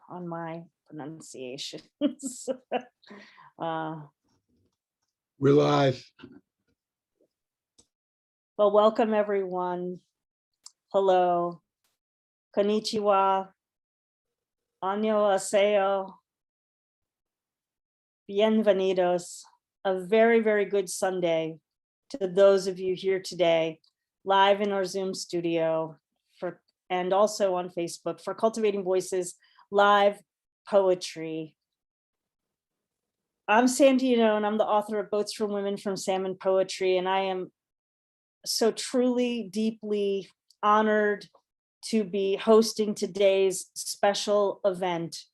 on my pronunciations. We're live. Well, welcome everyone. Hello. Konnichiwa. Annyeonghaseyo. Bienvenidos. A very, very good Sunday to those of you here today, live in our Zoom studio and also on Facebook for Cultivating Voices Live Poetry. I'm Sandra Yannone. I'm the author of Boats for Women from Salmon Poetry, and I am so truly, deeply honored to be hosting today's special event,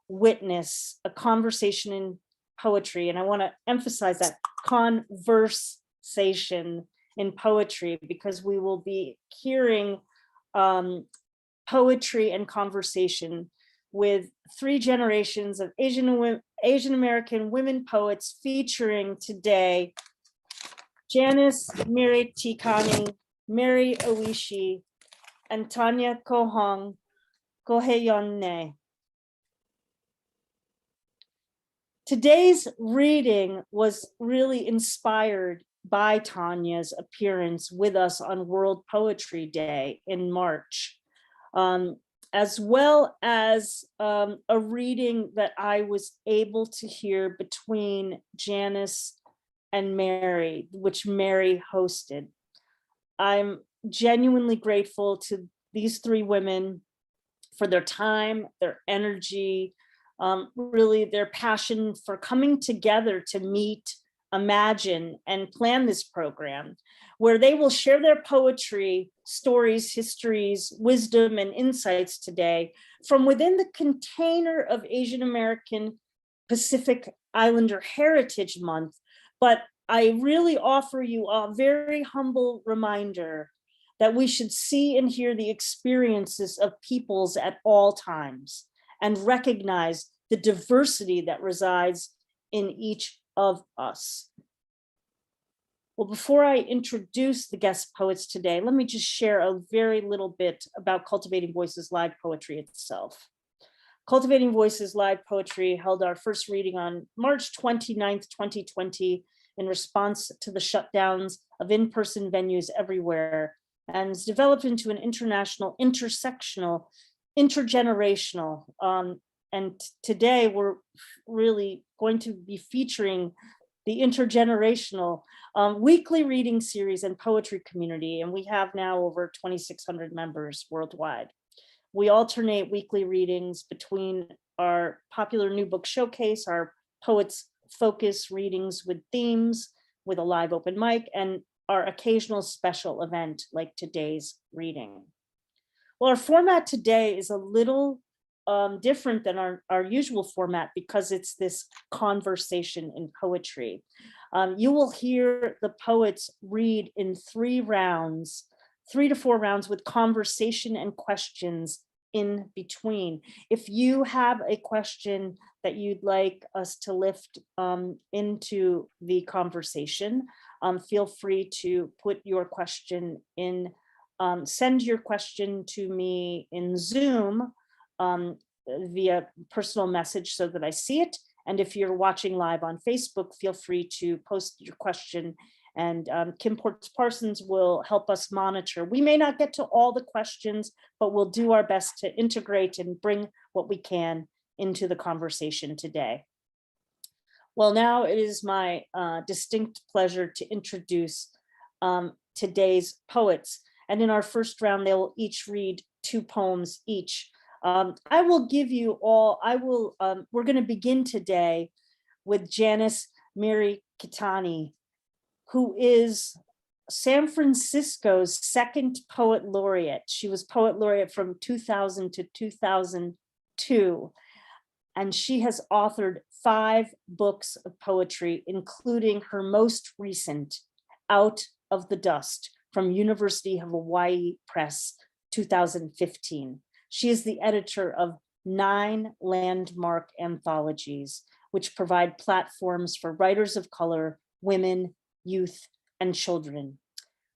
Witness, a conversation in poetry. And I want to emphasize that conversation in poetry, because we will be hearing poetry and conversation with 3 generations of Asian American women poets, featuring today Janice Mirikitani, Mary Oishi, and Tanya Hyonhye. Today's reading was really inspired by Tanya's appearance with us on World Poetry Day in March, as well as a reading that I was able to hear between Janice and Mary, which Mary hosted. I'm genuinely grateful to these 3 women for their time, their energy, really their passion for coming together to meet, imagine, and plan this program, where they will share their poetry, stories, histories, wisdom, and insights today from within the container of Asian American Pacific Islander Heritage Month. But I really offer you a very humble reminder that we should see and hear the experiences of peoples at all times and recognize the diversity that resides in each of us. Well, before I introduce the guest poets today, let me just share a very little bit about Cultivating Voices Live Poetry itself. Cultivating Voices Live Poetry held our first reading on March 29th, 2020, in response to the shutdowns of in-person venues everywhere, and is developed into an international, intersectional, intergenerational, and today we're really going to be featuring the intergenerational weekly reading series and poetry community, and we have now over 2,600 members worldwide. We alternate weekly readings between our popular new book showcase, our Poets Focus readings with themes, with a live open mic, and our occasional special event like today's reading. Well, our format today is a little different than our usual format because it's this conversation in poetry. You will hear the poets read in 3 rounds, 3 to 4 rounds, with conversation and questions in between. If you have a question that you'd like us to lift into the conversation, feel free to put your question in, send your question to me in Zoom via personal message so that I see it. And if you're watching live on Facebook, feel free to post your question, and Kim Parsons will help us monitor. We may not get to all the questions, but we'll do our best to integrate and bring what we can into the conversation today. Well, now it is my distinct pleasure to introduce today's poets. And in our first round, they will each read 2 poems each. I will give you all, we're going to begin today with Janice Mirikitani, who is San Francisco's 2nd poet laureate. She was poet laureate from 2000 to 2002. And she has authored 5 books of poetry, including her most recent, Out of the Dust, from University of Hawaii Press, 2015. She is the editor of 9 landmark anthologies, which provide platforms for writers of color, women, youth, and children.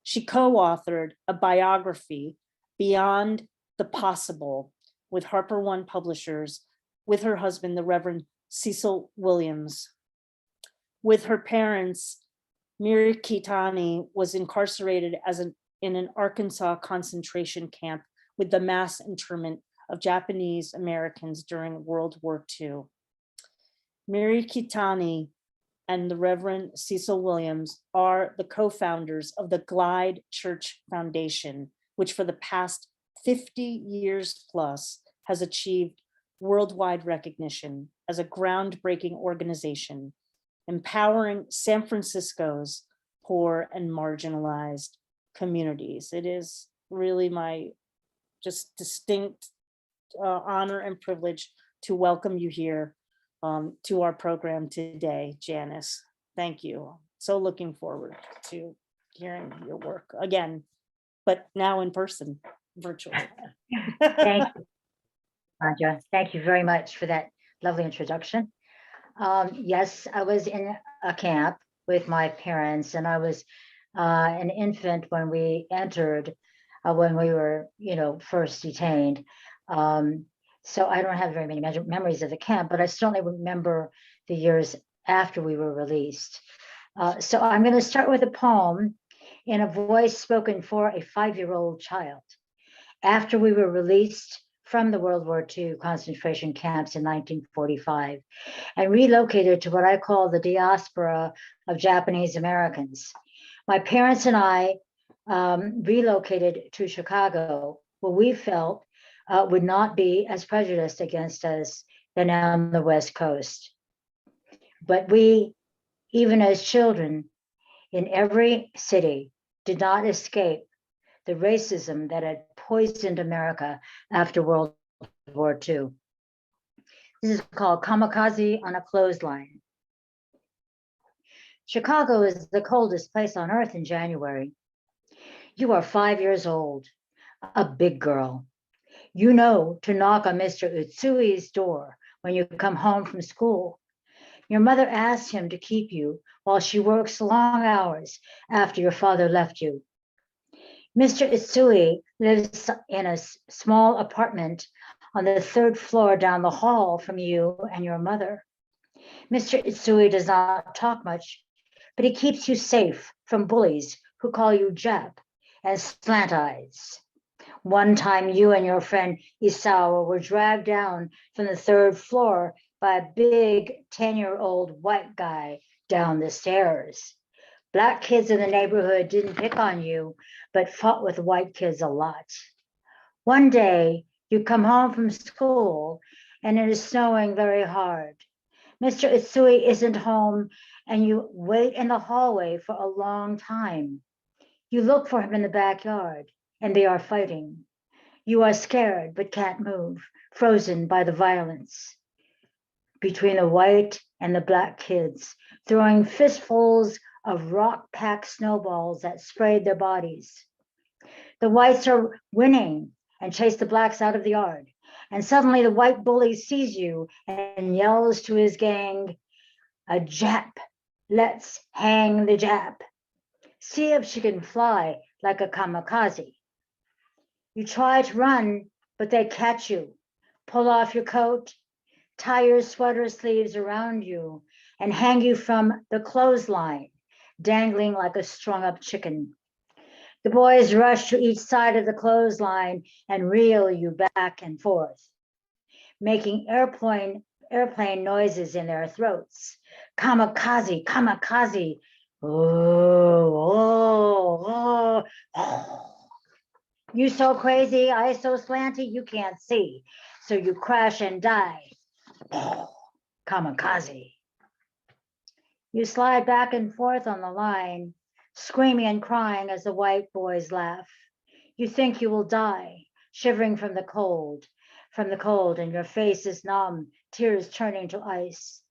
She co-authored a biography, Beyond the Possible, with Harper One Publishers, with her husband, the Reverend Cecil Williams. With her parents, Mirikitani was incarcerated in an Arkansas concentration camp with the mass internment of Japanese Americans during World War II. Mirikitani and the Reverend Cecil Williams are the co-founders of the Glide Church Foundation, which for the past 50 years plus has achieved worldwide recognition as a groundbreaking organization, empowering San Francisco's poor and marginalized communities. It is really my just distinct honor and privilege to welcome you here to our program today, Janice. Thank you. So looking forward to hearing your work again, but now in person, virtually. Thank you, Sandra. Thank you very much for that lovely introduction. Yes, I was in a camp with my parents, and I was an infant when we entered, when we were, first detained. So I don't have very many memories of the camp, but I certainly remember the years after we were released. So I'm going to start with a poem in a voice spoken for a 5-year-old child. After we were released from the World War II concentration camps in 1945 and relocated to what I call the diaspora of Japanese Americans, my parents and I relocated to Chicago, where we felt would not be as prejudiced against us than on the West Coast. But we, even as children in every city, did not escape the racism that had poisoned America after World War II. This is called Kamikaze on a Clothesline. Chicago is the coldest place on earth in January. You are 5 years old, a big girl. You know to knock on Mr. Utsui's door when you come home from school. Your mother asked him to keep you while she works long hours after your father left you. Mr. Utsui lives in a small apartment on the 3rd floor down the hall from you and your mother. Mr. Utsui does not talk much, but he keeps you safe from bullies who call you Jap and slant eyes. One time you and your friend Isawa were dragged down from the 3rd floor by a big 10-year-old white guy down the stairs. Black kids in the neighborhood didn't pick on you, but fought with white kids a lot. One day, you come home from school and it is snowing very hard. Mr. Utsui isn't home and you wait in the hallway for a long time. You look for him in the backyard and they are fighting. You are scared but can't move, frozen by the violence between the white and the black kids, throwing fistfuls of rock-packed snowballs that sprayed their bodies. The whites are winning and chase the blacks out of the yard. And suddenly the white bully sees you and yells to his gang, "A Jap, let's hang the Jap. See if she can fly like a kamikaze." You try to run, but they catch you, pull off your coat, tie your sweater sleeves around you, and hang you from the clothesline, dangling like a strung-up chicken. The boys rush to each side of the clothesline and reel you back and forth, making airplane noises in their throats. Kamikaze, kamikaze. Oh, oh, oh, oh. You so crazy, I so slanty, you can't see. So you crash and die. Oh, kamikaze. You slide back and forth on the line, screaming and crying as the white boys laugh. You think you will die, shivering from the cold, and your face is numb, tears turning to ice.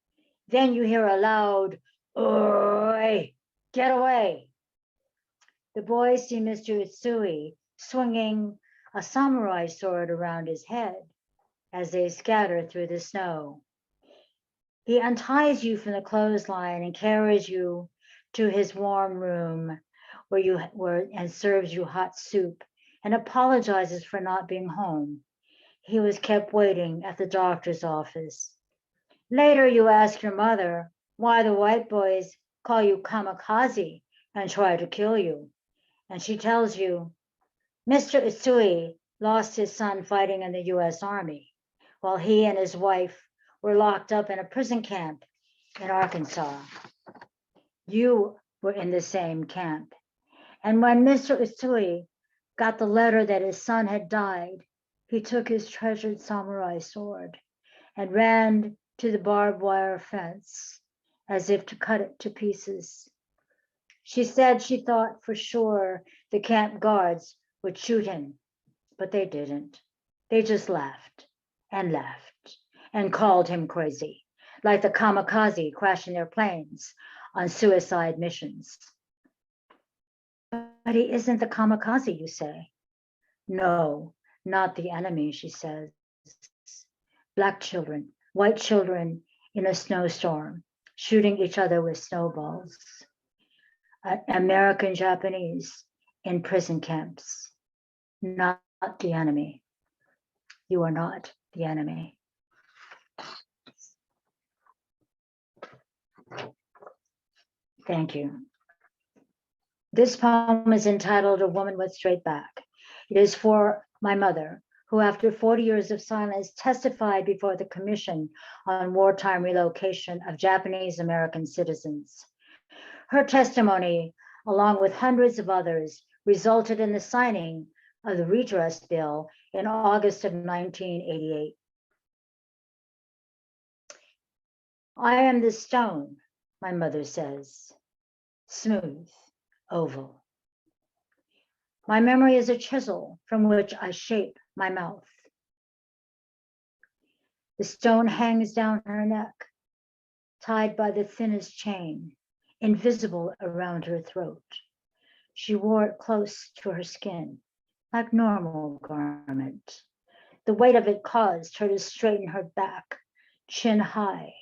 Then you hear a loud, "Oi, get away." The boys see Mr. Utsui swinging a samurai sword around his head as they scatter through the snow. He unties you from the clothesline and carries you to his warm room and serves you hot soup and apologizes for not being home. He was kept waiting at the doctor's office. Later, you ask your mother why the white boys call you Kamikaze and try to kill you. And she tells you, Mr. Usui lost his son fighting in the US Army, while he and his wife were locked up in a prison camp in Arkansas. You were in the same camp. And when Mr. Usui got the letter that his son had died, he took his treasured samurai sword and ran to the barbed wire fence as if to cut it to pieces. She said she thought for sure the camp guards would shoot him, but they didn't. They just laughed and called him crazy, like the kamikaze crashing their planes on suicide missions. But he isn't the kamikaze, you say. No, not the enemy, she says. Black children, white children in a snowstorm, shooting each other with snowballs. American Japanese in prison camps, not the enemy. You are not the enemy. Thank you. This poem is entitled A Woman with Straight Back. It is for my mother, who after 40 years of silence testified before the Commission on Wartime Relocation of Japanese American Citizens. Her testimony, along with hundreds of others, resulted in the signing of the Redress Bill in August of 1988. I am the stone, my mother says, smooth, oval. My memory is a chisel from which I shape my mouth. The stone hangs down her neck, tied by the thinnest chain, invisible around her throat. She wore it close to her skin, like normal garment. The weight of it caused her to straighten her back, chin high,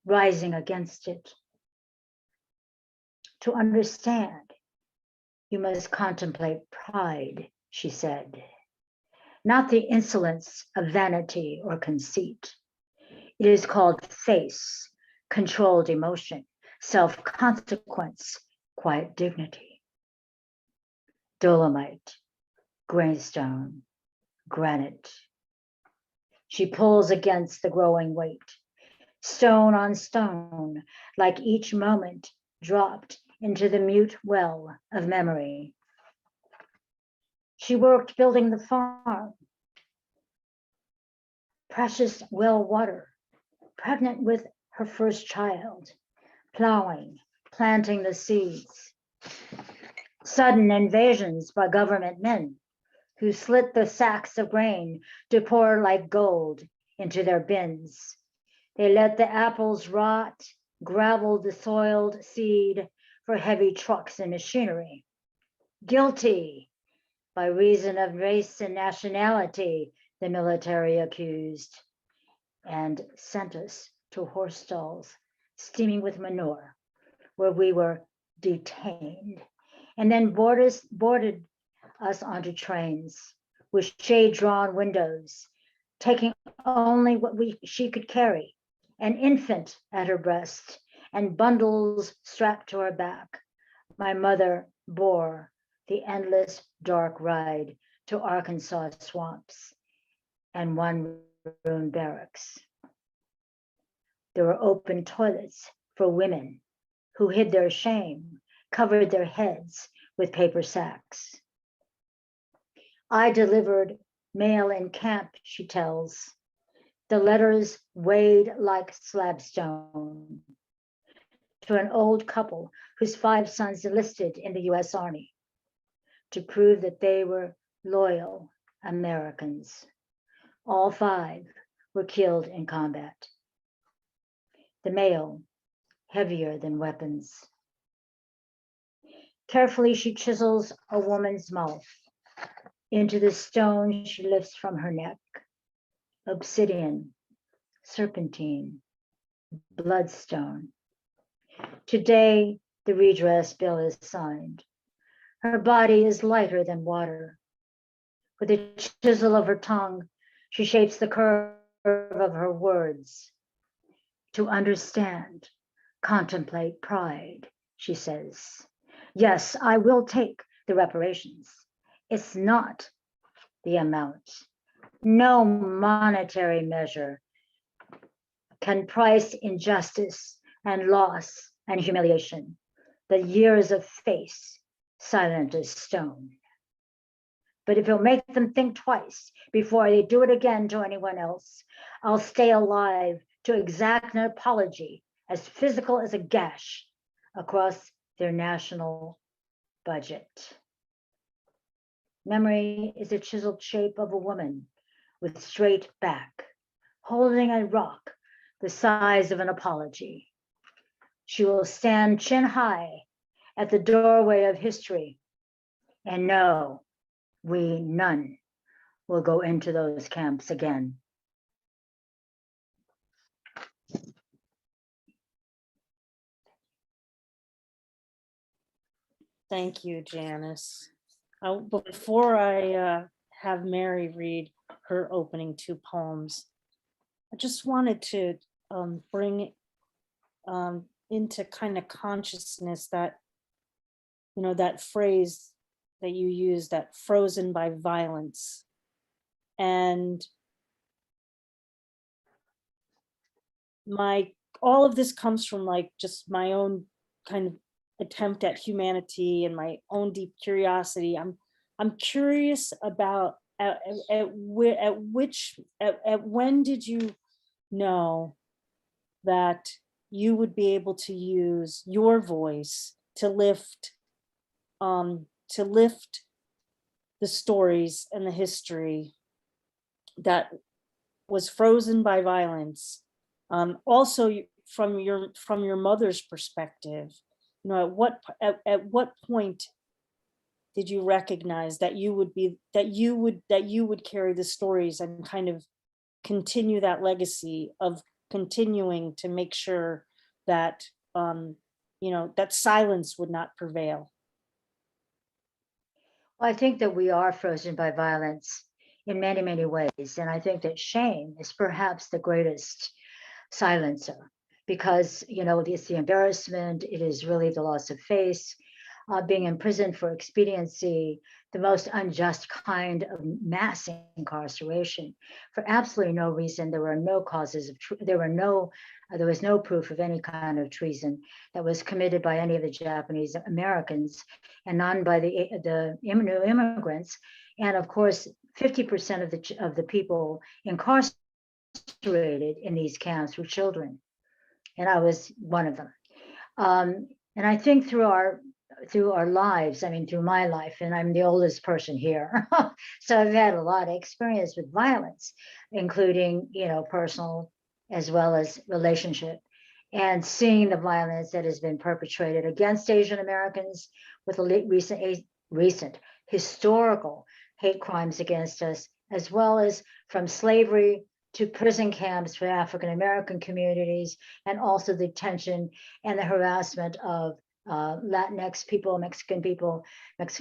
rising against it. To understand, you must contemplate pride, she said, not the insolence of vanity or conceit. It is called face, controlled emotion, self-consequence, quiet dignity. Dolomite, grainstone, granite. She pulls against the growing weight, stone on stone, like each moment dropped into the mute well of memory. She worked building the farm, precious well water, pregnant with her first child, plowing, planting the seeds. Sudden invasions by government men who slit the sacks of grain to pour like gold into their bins. They let the apples rot, gravel the soiled seed for heavy trucks and machinery. Guilty by reason of race and nationality, the military accused, and sent us to horse stalls steaming with manure, where we were detained, and then boarded us onto trains with shade-drawn windows, taking only what she could carry, an infant at her breast and bundles strapped to her back. My mother bore the endless dark ride to Arkansas swamps and one-room barracks. There were open toilets for women who hid their shame, covered their heads with paper sacks. I delivered mail in camp, she tells. The letters weighed like slabstone to an old couple whose 5 sons enlisted in the US Army to prove that they were loyal Americans. All 5 were killed in combat. The mail, heavier than weapons. Carefully, she chisels a woman's mouth into the stone she lifts from her neck. Obsidian, serpentine, bloodstone. Today, the redress bill is signed. Her body is lighter than water. With the chisel of her tongue, She shapes the curve of her words. To understand, contemplate pride, she says. Yes, I will take the reparations. It's not the amount. No monetary measure can price injustice and loss and humiliation. The years of face silent as stone. But if it'll make them think twice before they do it again to anyone else, I'll stay alive to exact an apology as physical as a gash across their national budget. Memory is a chiseled shape of a woman with straight back, holding a rock the size of an apology. She will stand chin high at the doorway of history and know we none will go into those camps again. Thank you, Janice. Before I have Mary read her opening two poems, I just wanted to bring into kind of consciousness that, you know, that phrase that you use, that frozen by violence. And all of this comes from like just my own kind of attempt at humanity and my own deep curiosity. I'm curious about when did you know that you would be able to use your voice to lift the stories and the history that was frozen by violence. Also from your mother's perspective, you know, at what point did you recognize that you would carry the stories and kind of continue that legacy of continuing to make sure that you know, that silence would not prevail? Well, I think that we are frozen by violence in many, many ways. And I think that shame is perhaps the greatest silencer because, you know, it's the embarrassment, it is really the loss of face, being imprisoned for expediency, the most unjust kind of mass incarceration for absolutely no reason. There were no causes of, there was no proof of any kind of treason that was committed by any of the Japanese Americans and none by the new immigrants. And of course, 50% of the people incarcerated in these camps were children. And I was one of them. And I think through our lives, I mean, through my life, and I'm the oldest person here. So I've had a lot of experience with violence, including, you know, personal as well as relationship, and seeing the violence that has been perpetrated against Asian Americans with the recent historical hate crimes against us, as well as from slavery to prison camps for African American communities, and also the detention and the harassment of Latinx people, Mexican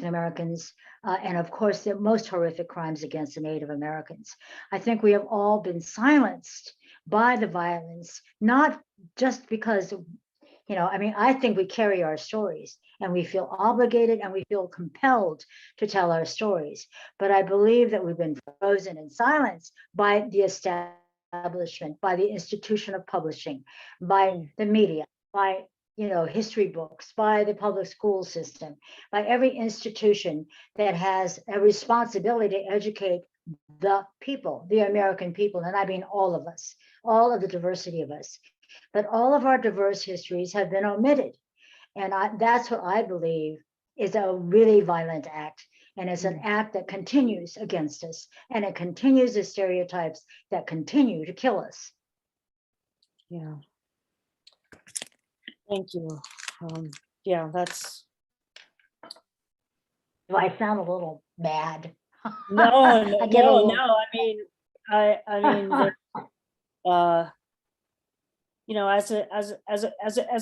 Americans, and of course the most horrific crimes against the Native Americans. I think we have all been silenced by the violence, not just because, you know, I mean, I think we carry our stories and we feel obligated and we feel compelled to tell our stories. But I believe that we've been frozen and silenced by the establishment, by the institution of publishing, by the media, by, you know, history books, by the public school system, by every institution that has a responsibility to educate the people, the American people, and I mean all of us, all of the diversity of us. But all of our diverse histories have been omitted. And that's what I believe is a really violent act. And it's an act that continues against us. And it continues the stereotypes that continue to kill us. Yeah. Thank you. Yeah, that's. Do I sound a little bad? No, no. I mean, you know, as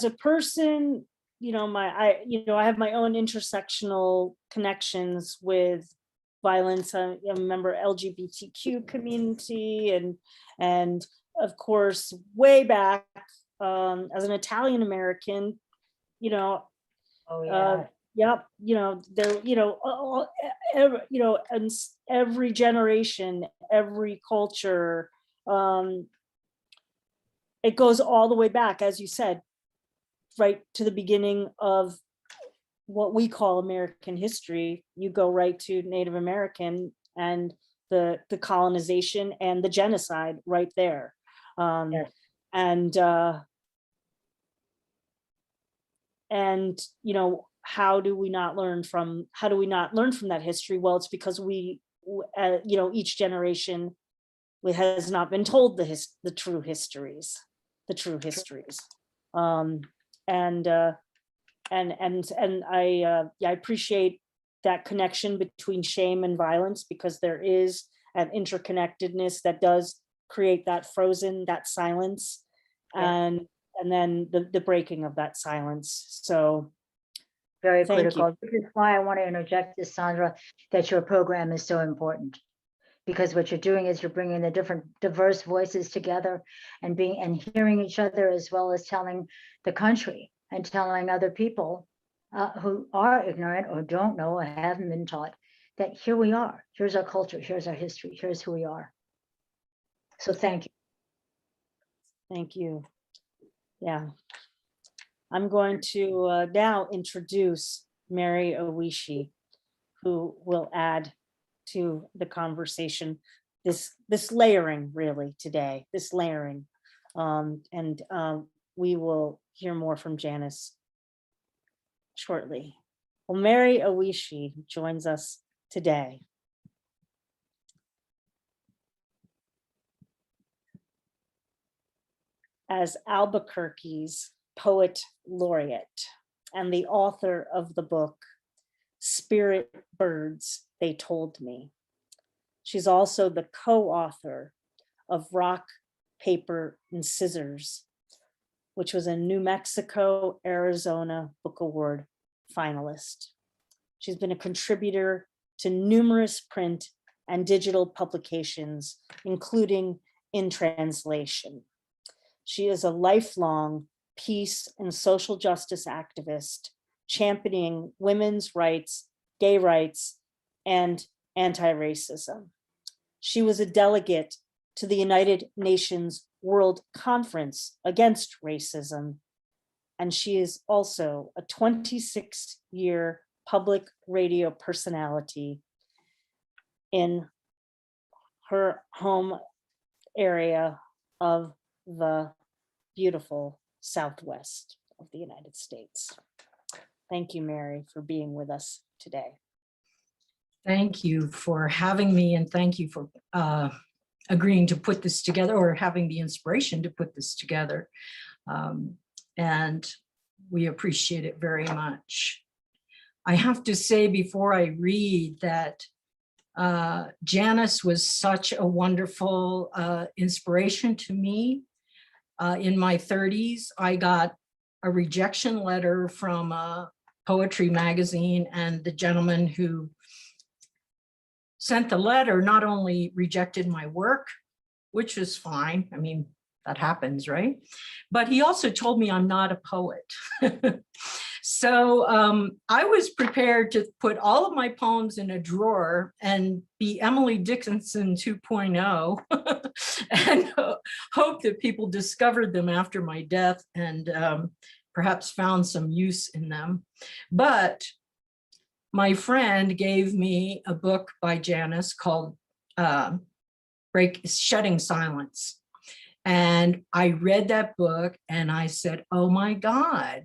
a person, you know, I have my own intersectional connections with violence, I remember LGBTQ community, and of course, way back as an Italian American, you know, Oh, yeah. yep, you know, there, you know, you know, and every generation, every culture, it goes all the way back, as you said, right to the beginning of what we call American history. You go right to Native American and the colonization and the genocide right there. Yes. And you know, how do we not learn from that history? Well, it's because you know, each generation has not been told the true histories. And I appreciate that connection between shame and violence, because there is an interconnectedness that does create that silence, Yeah. and then the breaking of that silence. So Very thank you. critical. This is why I want to interject this, Sandra, that your program is so important. Because what you're doing is you're bringing the different diverse voices together and hearing each other, as well as telling the country and telling other people who are ignorant or don't know or haven't been taught that here we are, here's our culture, here's our history, here's who we are. So thank you. Thank you. Yeah. I'm going to now introduce Mary Oishi, who will add to the conversation, this layering really today, this layering. We will hear more from Janice shortly. Well, Mary Oishi joins us today. As Albuquerque's poet laureate and the author of the book, Spirit Birds, They Told Me. She's also the co-author of Rock, Paper, and Scissors, which was a New Mexico, Arizona Book Award finalist. She's been a contributor to numerous print and digital publications, including In Translation. She is a lifelong peace and social justice activist, championing women's rights, gay rights, and anti-racism. She was a delegate to the United Nations World Conference Against Racism, and she is also a 26-year public radio personality in her home area of the beautiful Southwest of the United States. Thank you, Mary, for being with us today. Thank you for having me, and thank you for agreeing to put this together, or having the inspiration to put this together. And we appreciate it very much. I have to say before I read that Janice was such a wonderful inspiration to me. In my 30s, I got a rejection letter from a poetry magazine, and the gentleman who sent the letter not only rejected my work, which is fine, I mean, that happens, right? But he also told me I'm not a poet. So I was prepared to put all of my poems in a drawer and be Emily Dickinson 2.0 and hope that people discovered them after my death and perhaps found some use in them. But my friend gave me a book by Janice called Shedding Silence. And I read that book and I said, oh my God,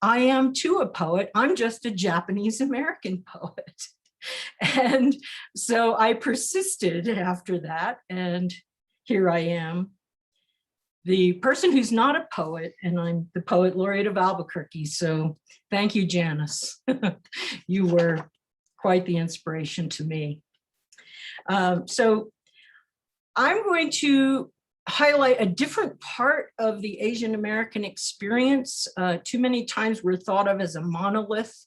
I am too a poet. I'm just a Japanese American poet. And so I persisted after that, and here I am, the person who's not a poet, and I'm the poet laureate of Albuquerque. So thank you, Janice. You were quite the inspiration to me. So I'm going to highlight a different part of the Asian American experience. Too many times we're thought of as a monolith,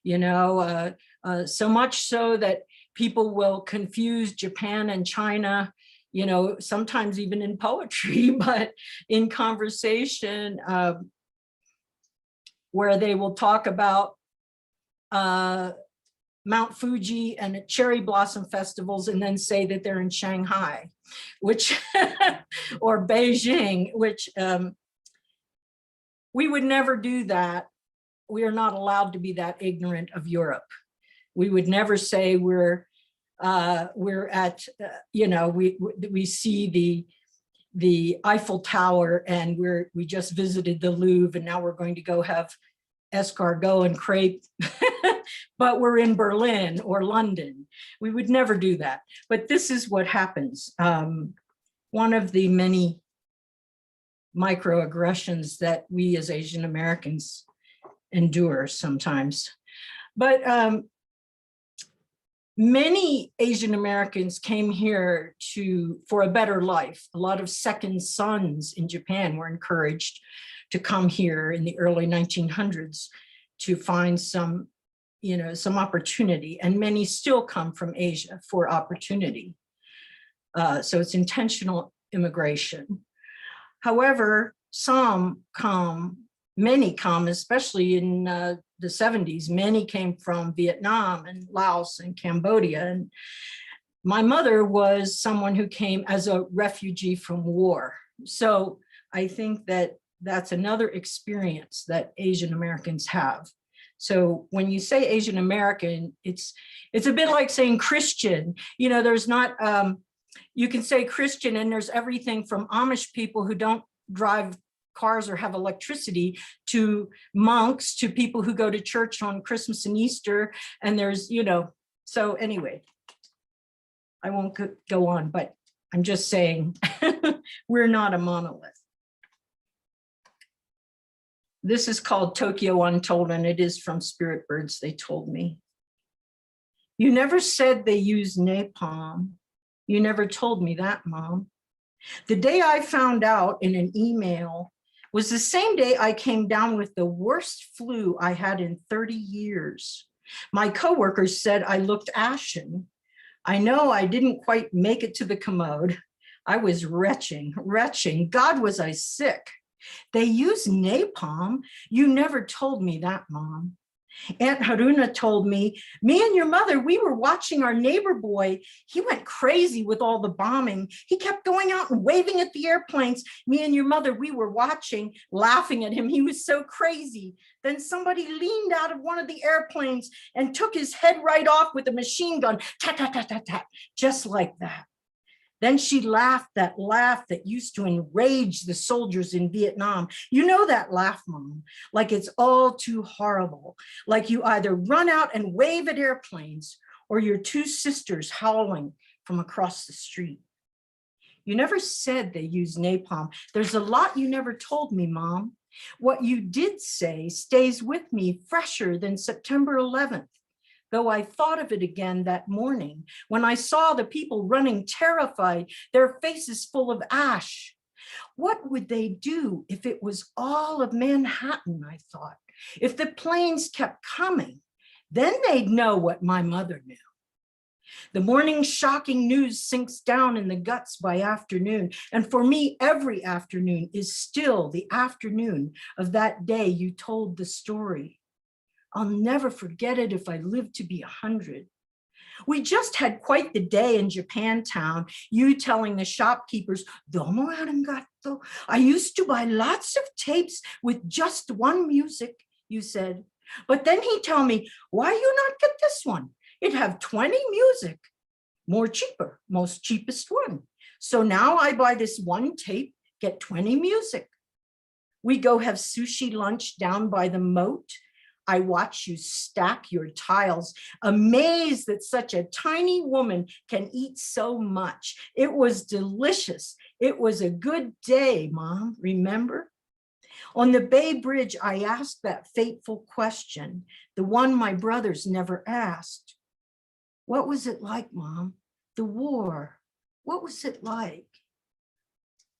you know, so much so that people will confuse Japan and China, you know, sometimes even in poetry, but in conversation, where they will talk about Mount Fuji and cherry blossom festivals and then say that they're in Shanghai, which, or Beijing, which we would never do that. We are not allowed to be that ignorant of Europe. We would never say we're at, you know, we see the Eiffel Tower and we just visited the Louvre and now we're going to go have escargot and crepe, but we're in Berlin or London. We would never do that. But this is what happens. One of the many microaggressions that we as Asian Americans endure sometimes. But many Asian Americans came here for a better life. A lot of second sons in Japan were encouraged to come here in the early 1900s to find some, you know, some opportunity, and many still come from Asia for opportunity. So it's intentional immigration. However, some come, many come, especially in the 70s, many came from Vietnam and Laos and Cambodia. And my mother was someone who came as a refugee from war. So I think that that's another experience that Asian Americans have. So when you say Asian American, it's a bit like saying Christian. You know, there's not, you can say Christian and there's everything from Amish people who don't drive cars or have electricity to monks to people who go to church on Christmas and Easter. And there's, you know, so anyway, I won't go on, but I'm just saying we're not a monolith. This is called Tokyo Untold, and it is from Spirit Birds, they told me. You never said they use napalm. You never told me that, Mom. The day I found out in an email was the same day I came down with the worst flu I had in 30 years. My coworkers said I looked ashen. I know I didn't quite make it to the commode. I was retching. God, was I sick. They use napalm. You never told me that, Mom. Aunt Haruna told me and your mother, we were watching our neighbor boy. He went crazy with all the bombing. He kept going out and waving at the airplanes. Me and your mother, we were watching, laughing at him. He was so crazy. Then somebody leaned out of one of the airplanes and took his head right off with a machine gun, tat, tat, tat, tat, tat, just like that. Then she laughed that laugh that used to enrage the soldiers in Vietnam. You know that laugh, Mom, like it's all too horrible. Like you either run out and wave at airplanes or your two sisters howling from across the street. You never said they use napalm. There's a lot you never told me, Mom. What you did say stays with me fresher than September 11th. Though I thought of it again that morning when I saw the people running terrified, their faces full of ash. What would they do if it was all of Manhattan, I thought? If the planes kept coming, then they'd know what my mother knew. The morning shocking news sinks down in the guts by afternoon. And for me, every afternoon is still the afternoon of that day you told the story. I'll never forget it if I live to be 100. We just had quite the day in Japantown, you telling the shopkeepers, "Domo arigato. I used to buy lots of tapes with just one music," you said. But then he'd tell me, "Why you not get this one? It have 20 music. More cheaper, most cheapest one. So now I buy this one tape, get 20 music." We go have sushi lunch down by the moat. I watch you stack your tiles, amazed that such a tiny woman can eat so much. It was delicious. It was a good day, Mom, remember? On the Bay Bridge, I asked that fateful question, the one my brothers never asked. What was it like, Mom? The war, what was it like?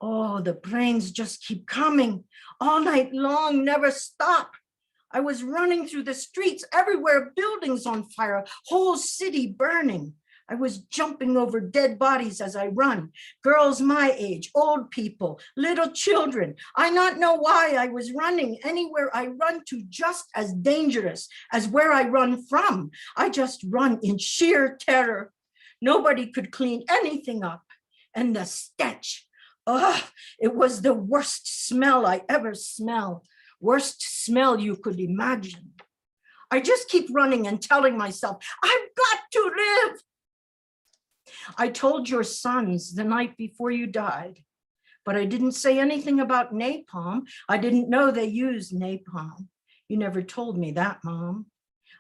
Oh, the brains just keep coming all night long, never stop. I was running through the streets everywhere, buildings on fire, whole city burning. I was jumping over dead bodies as I run. Girls my age, old people, little children. I not know why I was running. Anywhere I run to just as dangerous as where I run from. I just run in sheer terror. Nobody could clean anything up. And the stench, it was the worst smell I ever smelled. Worst smell you could imagine. I just keep running and telling myself, I've got to live. I told your sons the night before you died, but I didn't say anything about napalm. I didn't know they used napalm. You never told me that, Mom.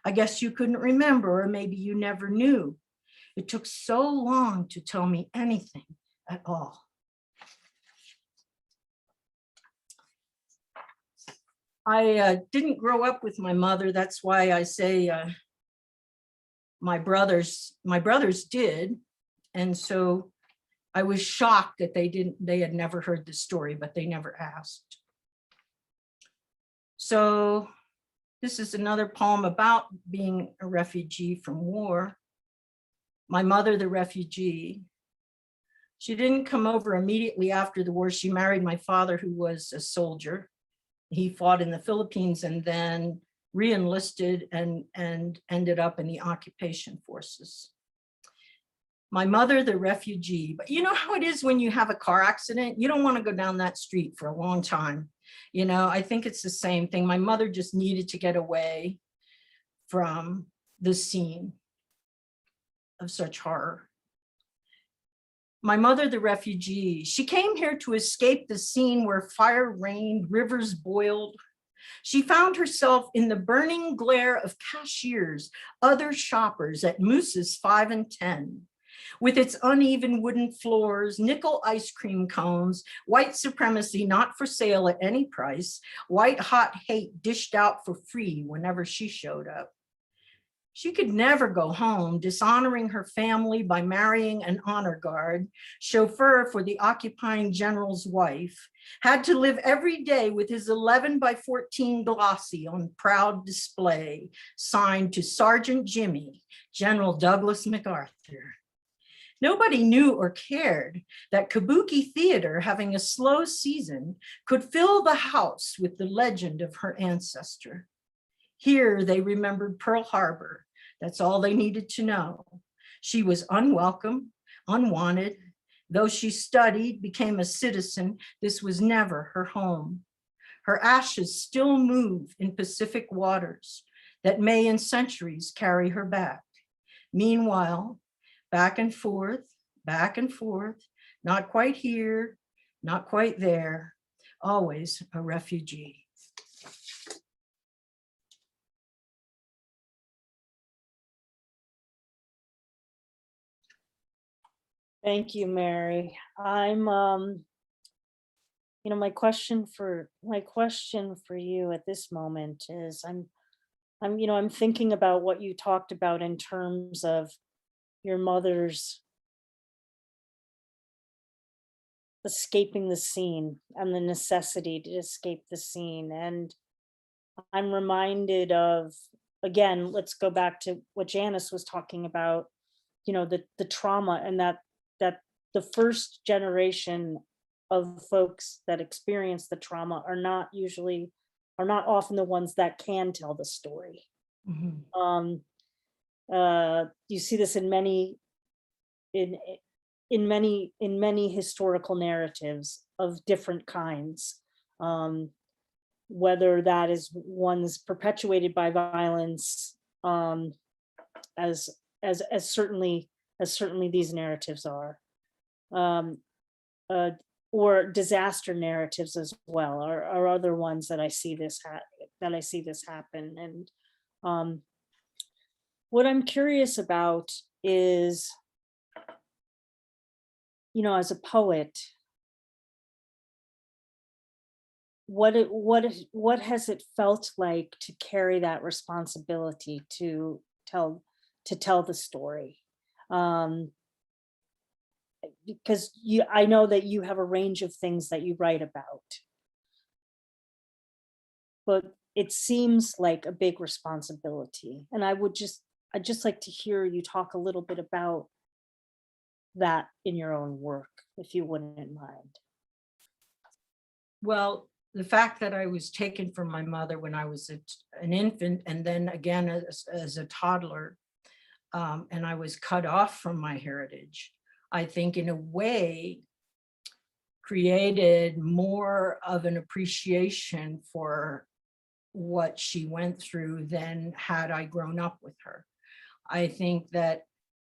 I guess you couldn't remember, or maybe you never knew. It took so long to tell me anything at all. I didn't grow up with my mother. That's why I say my brothers did. And so I was shocked that they had never heard the story, but they never asked. So this is another poem about being a refugee from war. My Mother the Refugee. She didn't come over immediately after the war. She married my father, who was a soldier. He fought in the Philippines and then re-enlisted and ended up in the occupation forces. My Mother the Refugee. But you know how it is when you have a car accident? You don't want to go down that street for a long time. You know, I think it's the same thing. My mother just needed to get away from the scene of such horror. My Mother the Refugee. She came here to escape the scene where fire rained, rivers boiled. She found herself in the burning glare of cashiers, other shoppers at Moose's 5 and 10. With its uneven wooden floors, nickel ice cream cones, white supremacy not for sale at any price, white hot hate dished out for free whenever she showed up. She could never go home, dishonoring her family by marrying an honor guard, chauffeur for the occupying general's wife, had to live every day with his 11 by 14 glossy on proud display, signed to Sergeant Jimmy, General Douglas MacArthur. Nobody knew or cared that Kabuki theater, having a slow season, could fill the house with the legend of her ancestor. Here they remembered Pearl Harbor. That's all they needed to know. She was unwelcome, unwanted. Though she studied, became a citizen, this was never her home. Her ashes still move in Pacific waters that may in centuries carry her back. Meanwhile, back and forth, not quite here, not quite there, always a refugee. Thank you, Mary. I'm, you know, my question for you at this moment is I'm thinking about what you talked about in terms of your mother's escaping the scene and the necessity to escape the scene. And I'm reminded of, again, let's go back to what Janice was talking about, you know, the trauma, and that the first generation of folks that experience the trauma are not often the ones that can tell the story. Mm-hmm. You see this in many historical narratives of different kinds, whether that is ones perpetuated by violence, as certainly these narratives are, or disaster narratives as well, are other ones that I see this happen. And what I'm curious about is, you know, as a poet, what has it felt like to carry that responsibility to tell the story? Because I know that you have a range of things that you write about, but it seems like a big responsibility. And I'd just like to hear you talk a little bit about that in your own work, if you wouldn't mind. Well, the fact that I was taken from my mother when I was an infant, and then again as a toddler, and I was cut off from my heritage, I think in a way created more of an appreciation for what she went through than had I grown up with her. I think that,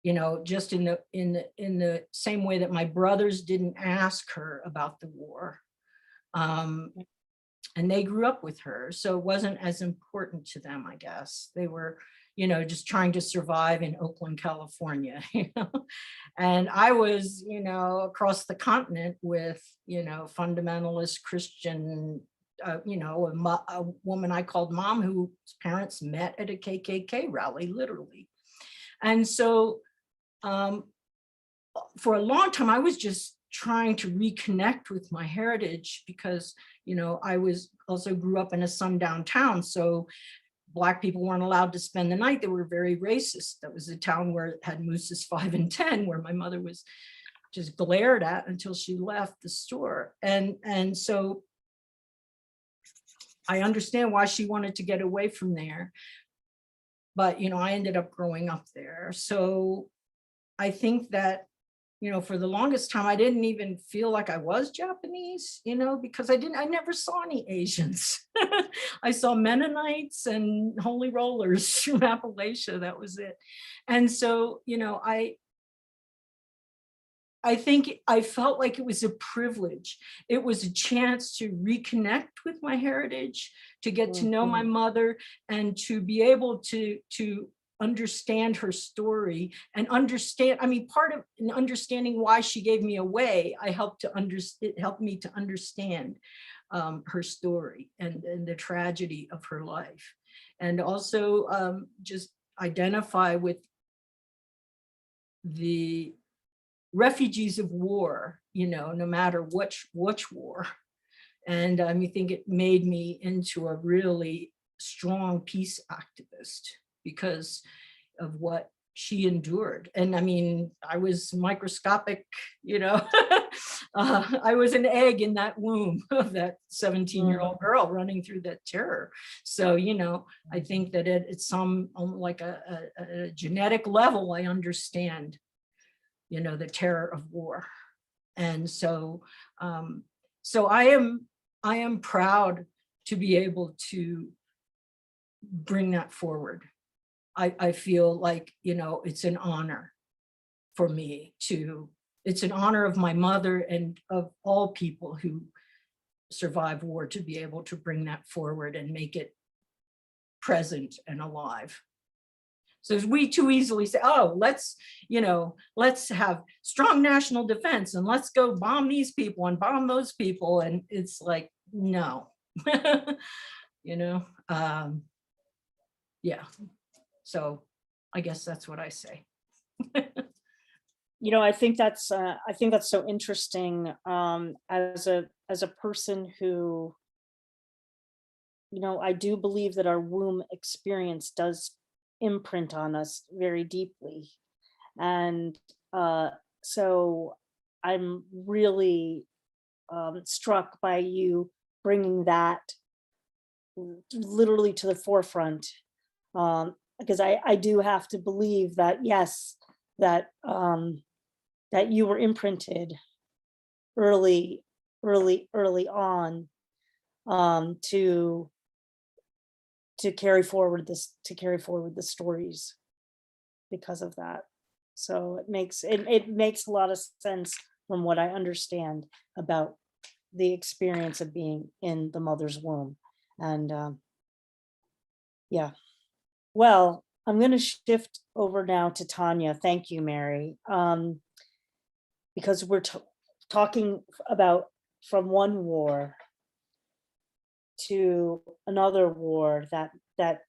you know, just in the same way that my brothers didn't ask her about the war, and they grew up with her, so it wasn't as important to them, I guess. They were, you know, just trying to survive in Oakland, California, you know. And I was, you know, across the continent with, you know, fundamentalist Christian, you know, a woman I called mom whose parents met at a KKK rally, literally. And so for a long time, I was just trying to reconnect with my heritage because, you know, I was also grew up in a sundown town. So Black people weren't allowed to spend the night. They were very racist. That was a town where it had mooses 5 and 10, where my mother was just glared at until she left the store. And so I understand why she wanted to get away from there. But, you know, I ended up growing up there. So I think that, you know, for the longest time, I didn't even feel like I was Japanese, you know, because I never saw any Asians. I saw Mennonites and Holy Rollers from Appalachia, that was it. And so, you know, I think I felt like it was a privilege. It was a chance to reconnect with my heritage, to get to know my mother, and to be able to understand her story and understand, I mean, part of understanding why she gave me away, it helped me to understand her story and the tragedy of her life. And also just identify with the refugees of war, you know, no matter which war. And I think it made me into a really strong peace activist because of what she endured. And I mean, I was microscopic, you know, I was an egg in that womb of that 17-year-old girl running through that terror. So, you know, I think that it's some like a genetic level, I understand, you know, the terror of war. And so, so I am proud to be able to bring that forward. I feel like, you know, it's an honor for me it's an honor of my mother and of all people who survive war to be able to bring that forward and make it present and alive. So we too easily say, oh, let's have strong national defense and let's go bomb these people and bomb those people. And it's like, no, you know, yeah. So I guess that's what I say. You know, I think that's so interesting as a person who, you know, I do believe that our womb experience does imprint on us very deeply. And so I'm really struck by you bringing that literally to the forefront, because I do have to believe that, yes, that that you were imprinted early on to carry forward the stories because of that. So it makes a lot of sense from what I understand about the experience of being in the mother's womb. And yeah, well, I'm going to shift over now to Tanya. Thank you, Mary, because we're talking about from one war to another war that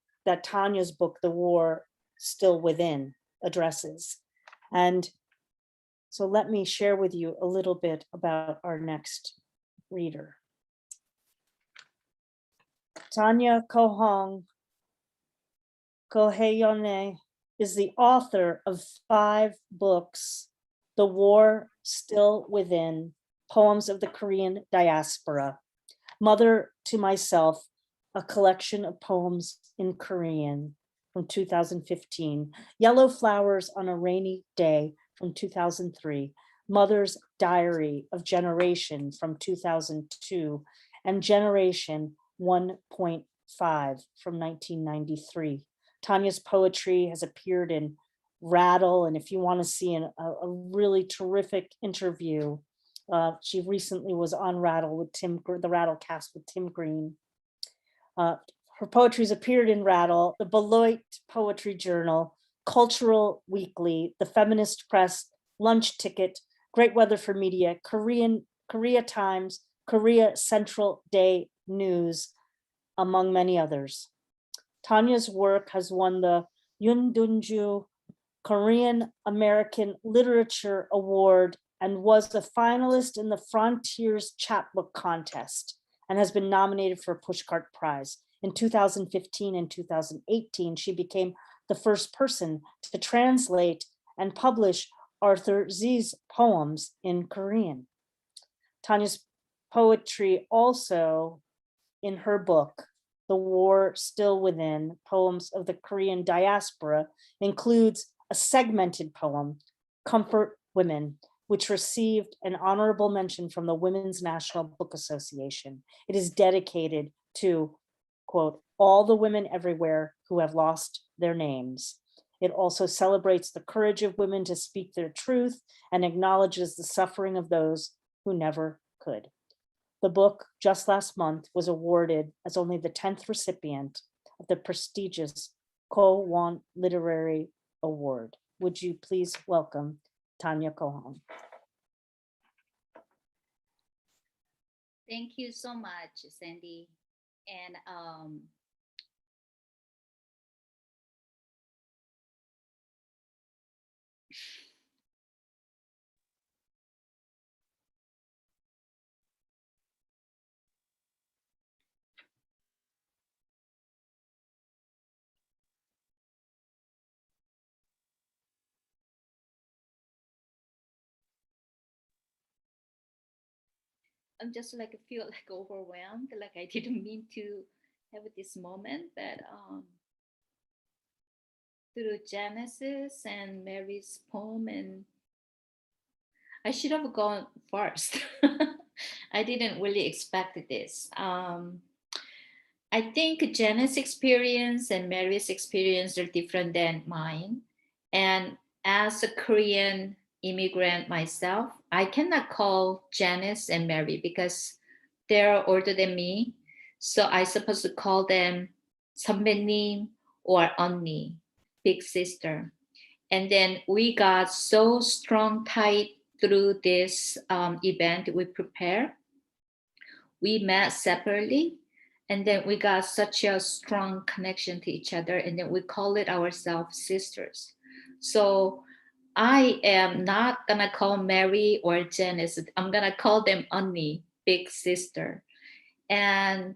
Tanya's book, The War Still Within, addresses. And so let me share with you a little bit about our next reader. Tanya Hyonhye is the author of 5 books The War Still Within, Poems of the Korean Diaspora. Mother to Myself, a collection of poems in Korean from 2015. Yellow Flowers on a Rainy Day from 2003. Mother's Diary of Generation from 2002. And Generation 1.5 from 1993. Tanya's poetry has appeared in Rattle, and if you want to see a really terrific interview, she recently was on Rattle with the Rattle cast with Tim Green. Her poetry's appeared in Rattle, the Beloit Poetry Journal, Cultural Weekly, the Feminist Press, Lunch Ticket, Great Weather for Media, Korea Times, Korea Central Day News, among many others. Tanya's work has won the Yoon Dunju Korean American Literature Award and was a finalist in the Frontiers Chapbook Contest and has been nominated for a Pushcart Prize. In 2015 and 2018, she became the first person to translate and publish Arthur Z's poems in Korean. Tanya's poetry also in her book, The War Still Within, Poems of the Korean Diaspora, includes a segmented poem, Comfort Women, which received an honorable mention from the Women's National Book Association. It is dedicated to, quote, all the women everywhere who have lost their names. It also celebrates the courage of women to speak their truth and acknowledges the suffering of those who never could. The book, just last month, was awarded as only the 10th recipient of the prestigious Ko-won Literary Award. Would you please welcome Tanya Kohong? Thank you so much, Sandy. And I'm just like feel like overwhelmed, like I didn't mean to have this moment, but through Genesis and Mary's poem, and I should have gone first. I didn't really expect this. I think Janice's experience and Mary's experience are different than mine. And as a Korean immigrant myself, I cannot call Janice and Mary because they're older than me. So I supposed to call them 선배님 or 언니, big sister. And then we got so strong tight through this event we prepared. We met separately, and then we got such a strong connection to each other, and then we call it ourselves sisters. So I am not gonna call Mary or Janice. I'm gonna call them 언니, big sister. And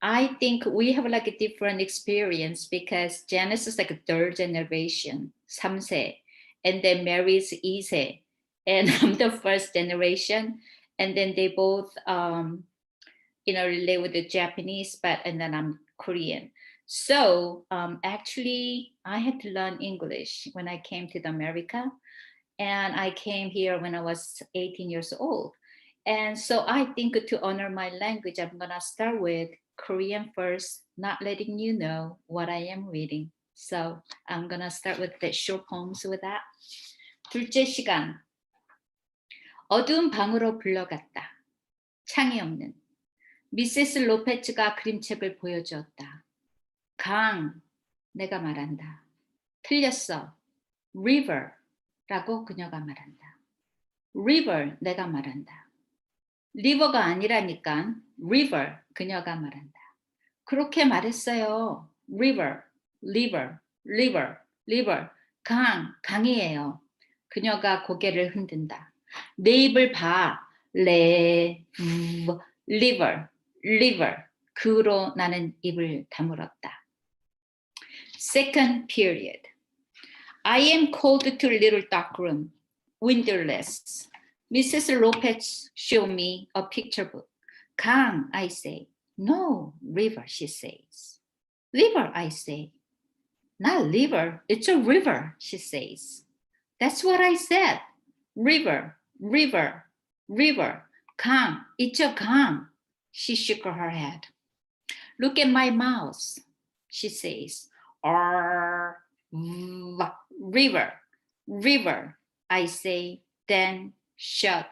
I think we have like a different experience because Janice is like a third generation, 3세, and then Mary is 2세, and I'm the first generation. And then they both, relate with the Japanese, and then I'm Korean. So actually, I had to learn English when I came to America, and I came here when I was 18 years old. And so I think to honor my language, I'm gonna start with Korean first, not letting you know what I am reading. So I'm gonna start with the short poems with that. 둘째 시간. 어두운 방으로 불러갔다. 창이 없는. 미세스 로페츠가 그림책을 보여주었다. 강, 내가 말한다. 틀렸어. river라고 그녀가 말한다. river, 내가 말한다. 리버가 아니라니까 river, 그녀가 말한다. 그렇게 말했어요. river, river, 강이에요. 그녀가 고개를 흔든다. 내 입을 봐. river, 그로 나는 입을 다물었다. Second period. I am called to little dark room. windowless. Mrs. Lopez showed me a picture book. Kang, I say. No, river, she says. River, I say. Not river, it's a river, she says. That's what I said. River, river, river. Kang, it's a Kang. She shook her head. Look at my mouth, she says. River, river, I say, then shut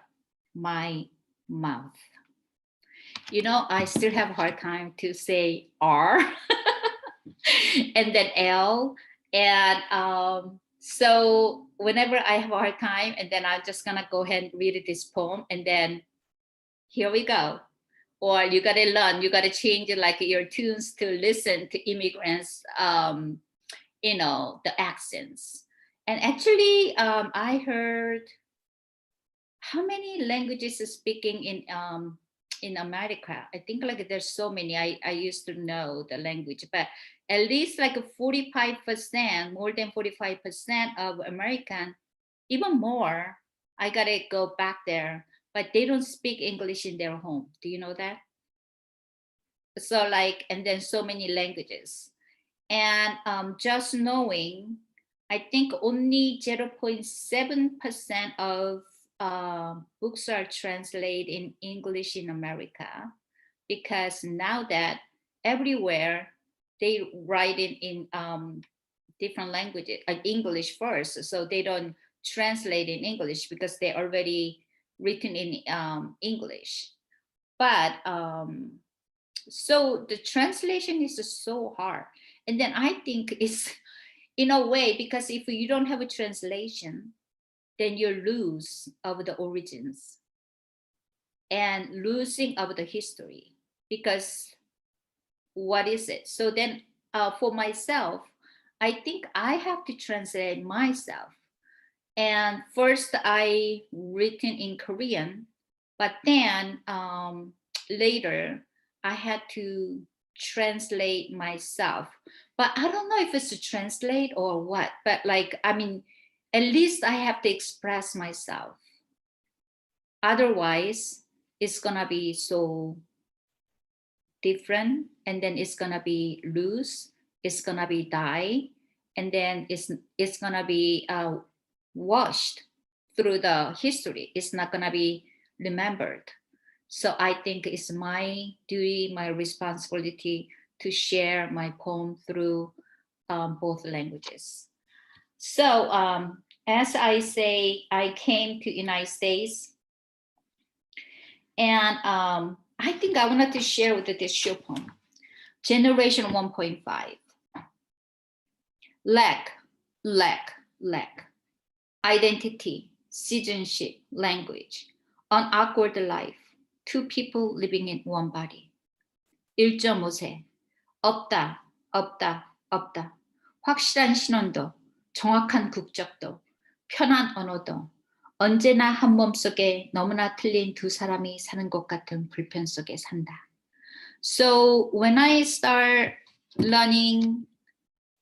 my mouth. You know, I still have a hard time to say R and then L. And so whenever I have a hard time, and then I'm just gonna go ahead and read this poem, and then here we go. Or you gotta learn, you gotta change like your tunes to listen to immigrants, you know, the accents. And actually, I heard how many languages is speaking in America. I think like there's so many. I used to know the language, but at least like 45%, more than 45% of American, even more. I gotta go back there, but they don't speak English in their home. Do you know that? So like, and then so many languages. And just knowing, I think only 0.7% of books are translated in English in America, because now that everywhere they write it in different languages, English first, so they don't translate in English because they're already written in English. But so the translation is so hard. And then I think it's in a way, because if you don't have a translation, then you lose of the origins and losing of the history, because what is it? So then for myself, I think I have to translate myself. And first I written in Korean, but then later I had to translate myself. But I don't know if it's to translate or what, but like, I mean, at least I have to express myself. Otherwise, it's gonna be so different, and then it's gonna be loose, it's gonna be die, and then it's gonna be washed through the history. It's not gonna be remembered. So I think it's my duty, my responsibility to share my poem through both languages. So as I say, I came to United States, and I think I wanted to share with this short poem, Generation 1.5. Lack, lack, lack. Identity, citizenship, language, an awkward life. Two people living in one body. 1.5세. 없다, 없다, 없다. 확실한 신원도, 정확한 국적도, 편한 언어도, 언제나 한 몸 속에 너무나 틀린 두 사람이 사는 것 같은 불편 속에 산다. So when I start learning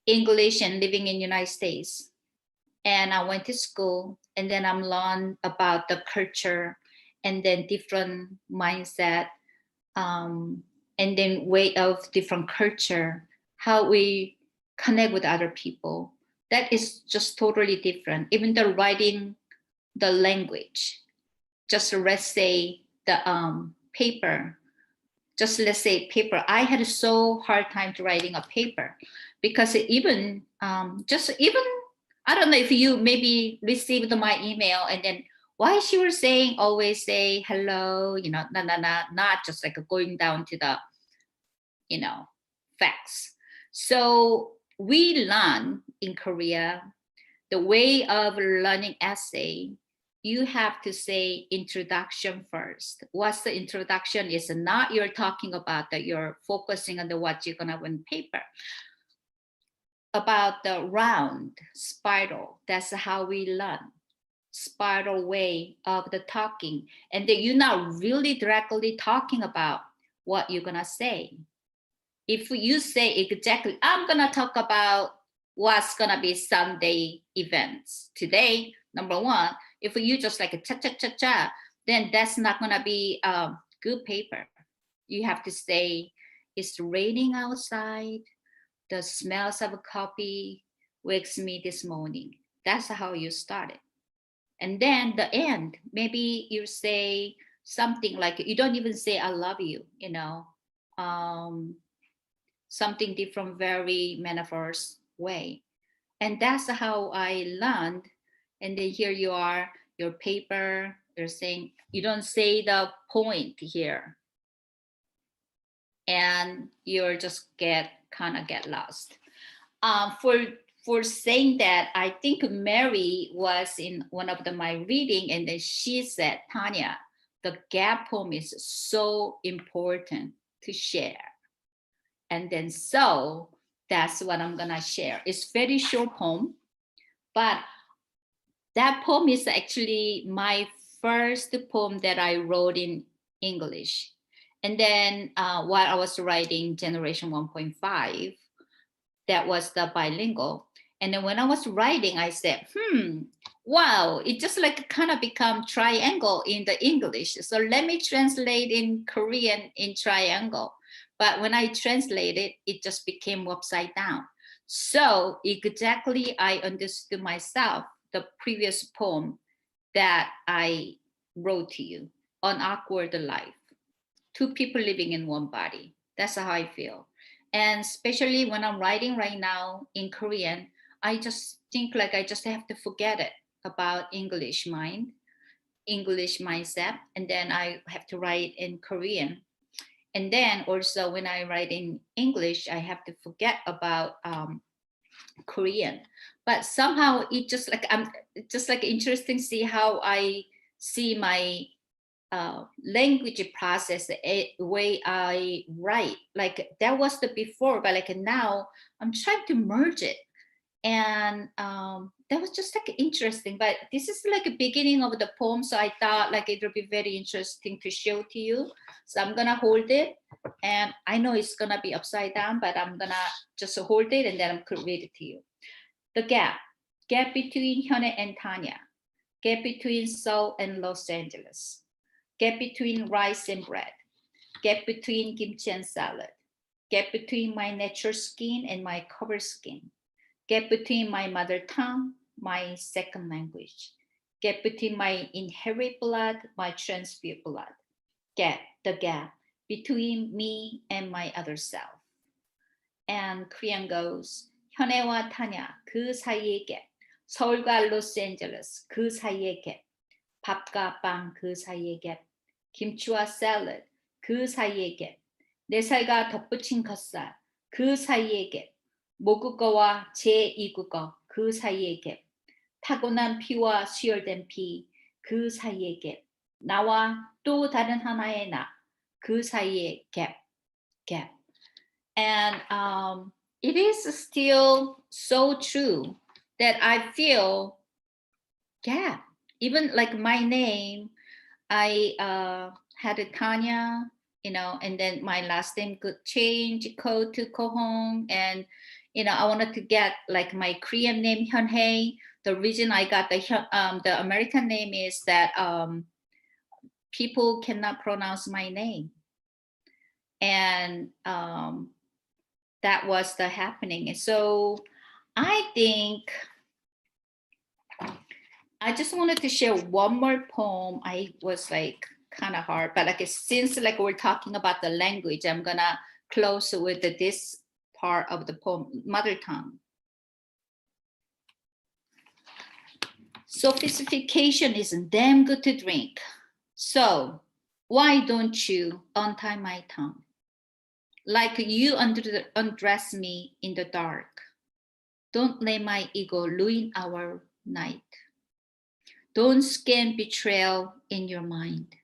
English and living in United States, and I went to school, and then I'm learned about the culture, and then different mindset, and then way of different culture, how we connect with other people. That is just totally different. Even the writing, the language, just let's say the paper, just let's say paper. I had so hard time to writing a paper, because even I don't know if you maybe received my email, and then why she was saying always say hello, you know, not just like going down to the, you know, facts. So we learn in Korea, the way of learning essay, you have to say introduction first. What's the introduction? Is not you're talking about that you're focusing on the what you're gonna win paper. About the round spiral, that's how we learn. Spiral way of the talking, and then you're not really directly talking about what you're gonna say. If you say exactly, I'm gonna talk about what's gonna be Sunday events today, number one, If you just like a cha cha cha cha, then that's not gonna be good paper. You have to say, it's raining outside. The smells of coffee wakes me this morning. That's how you start it. And then the end, maybe you say something like, you don't even say I love you, you know, something different, very metaphors way. And that's how I learned. And then here you are, your paper, you're saying, you don't say the point here. And you're just kind of get lost. For saying that, I think Mary was in one of my reading, and then she said, Tanya, the gap poem is so important to share. And then so that's what I'm gonna share. It's very short poem, but that poem is actually my first poem that I wrote in English. And then while I was writing Generation 1.5, that was the bilingual. And then when I was writing, I said, wow, it just like kind of become triangle in the English. So let me translate in Korean in triangle. But when I translated, it just became upside down. So exactly I understood myself, the previous poem that I wrote to you, on Awkward Life. Two people living in one body. That's how I feel. And especially when I'm writing right now in Korean, I just think like I just have to forget it about English mindset. And then I have to write in Korean. And then also when I write in English, I have to forget about Korean. But somehow it just like, I'm just like interesting to see how I see my language process, the way I write. Like that was the before, but like now I'm trying to merge it. And that was just like interesting. But this is like a beginning of the poem, so I thought like it would be very interesting to show to you. So I'm gonna hold it, and I know it's gonna be upside down, but I'm gonna just hold it and then I'm gonna read it to you. The gap between Hyonhye and Tanya, gap between Seoul and Los Angeles, gap between rice and bread, gap between kimchi and salad, gap between my natural skin and my covered skin, gap between my mother tongue, my second language, gap between my inherited blood, my transfused blood, the gap between me and my other self. And Korean goes, 현애와 타냐 그 사이의 갭, 서울과 로스앤젤레스 그 사이의 갭, 밥과 빵 그 사이의 갭, 김치와 샐러드 그 사이의 갭, 내 살과 덧붙인 겉살 그 사이의 갭, 모국어와 제2국어 그 사이의 갭, 타고난 피와 수혈된 피 그 사이의 갭, 나와 또 다른 하나의 나 그 사이의 갭. And it is still so true that I feel, yeah, even like my name, I had a Tanya, you know, and then my last name could change, Ko to Kohong, and you know, I wanted to get like my Korean name Hyonhye. The reason I got the American name is that people cannot pronounce my name, and that was the happening. So I think I just wanted to share one more poem. I was like kind of hard, but like since like we're talking about the language, I'm gonna close with this part of the poem, mother tongue. Sophistication is damn good to drink. So why don't you untie my tongue? Like you undress me in the dark. Don't let my ego ruin our night. Don't scan betrayal in your mind.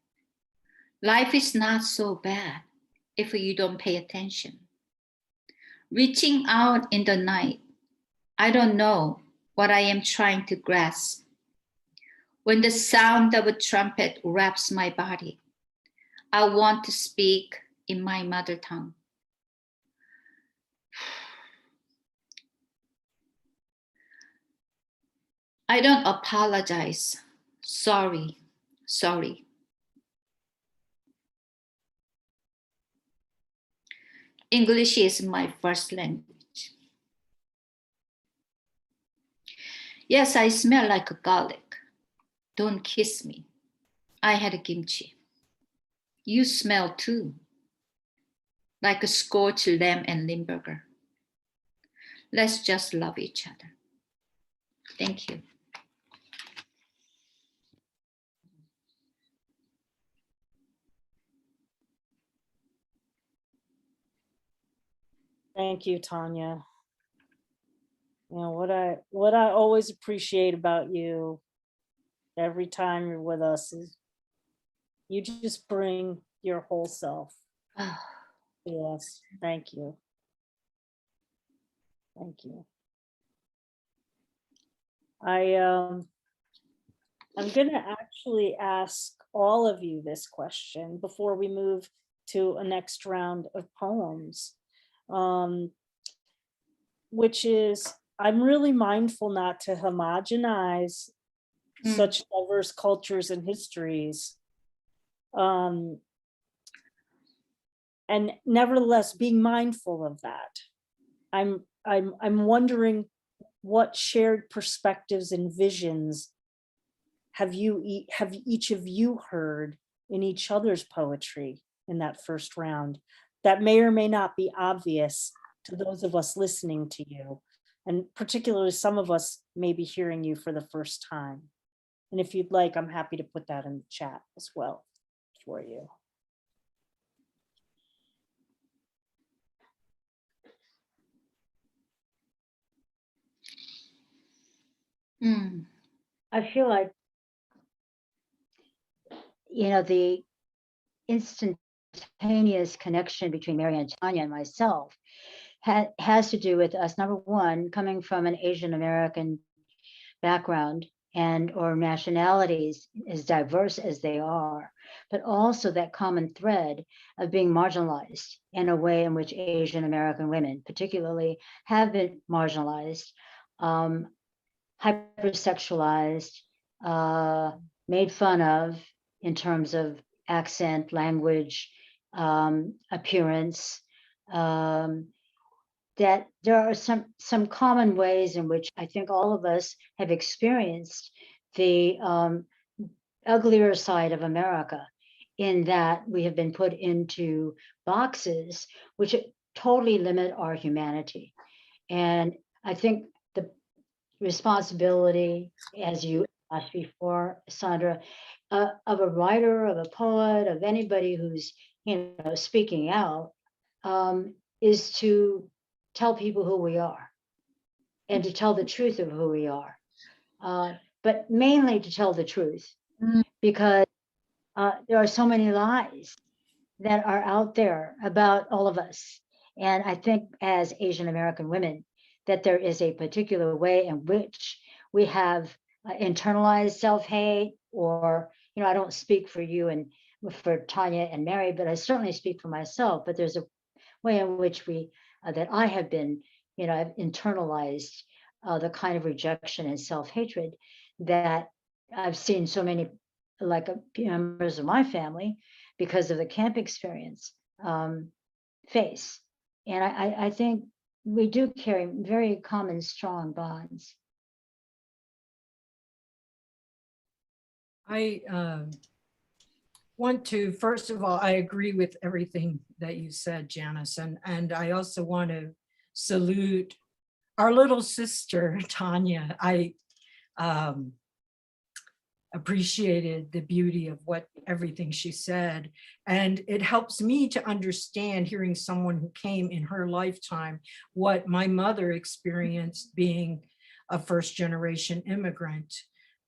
Life is not so bad if you don't pay attention. Reaching out in the night, I don't know what I am trying to grasp. When the sound of a trumpet wraps my body, I want to speak in my mother tongue. I don't apologize Sorry, sorry. English is my first language. Yes, I smell like a garlic. Don't kiss me. I had kimchi. You smell too, like a scorched lamb and Limburger. Let's just love each other. Thank you. Thank you, Tanya. You know, what I always appreciate about you every time you're with us is you just bring your whole self. Yes, thank you. Thank you. I'm gonna actually ask all of you this question before we move to a next round of poems. Which is, I'm really mindful not to homogenize such diverse cultures and histories. And nevertheless, being mindful of that. I'm wondering what shared perspectives and visions have each of you heard in each other's poetry in that first round that may or may not be obvious to those of us listening to you, and particularly some of us may be hearing you for the first time. And if you'd like, I'm happy to put that in the chat as well for you. I feel like, you know, the instantaneous connection between Mary and Tanya and myself has to do with us, number one, coming from an Asian American background and or nationalities as diverse as they are, but also that common thread of being marginalized in a way in which Asian American women particularly have been marginalized, hypersexualized, made fun of in terms of accent, language, appearance, that there are some common ways in which I think all of us have experienced the uglier side of America, in that we have been put into boxes which totally limit our humanity. And I think the responsibility, as you asked before, Sandra, of a writer, of a poet, of anybody who's, you know, speaking out, is to tell people who we are and to tell the truth of who we are, but mainly to tell the truth, because there are so many lies that are out there about all of us. And I think as Asian American women, that there is a particular way in which we have internalized self-hate, or, you know, I don't speak for you and for Tanya and Mary, but I certainly speak for myself. But there's a way in which we, that I have been, you know, I've internalized the kind of rejection and self-hatred that I've seen so many, like members of my family, because of the camp experience, face. And I think we do carry very common, strong bonds. I want to, first of all, I agree with everything that you said, Janice, and I also want to salute our little sister, Tanya. I appreciated the beauty of everything she said. And it helps me to understand, hearing someone who came in her lifetime, what my mother experienced being a first-generation immigrant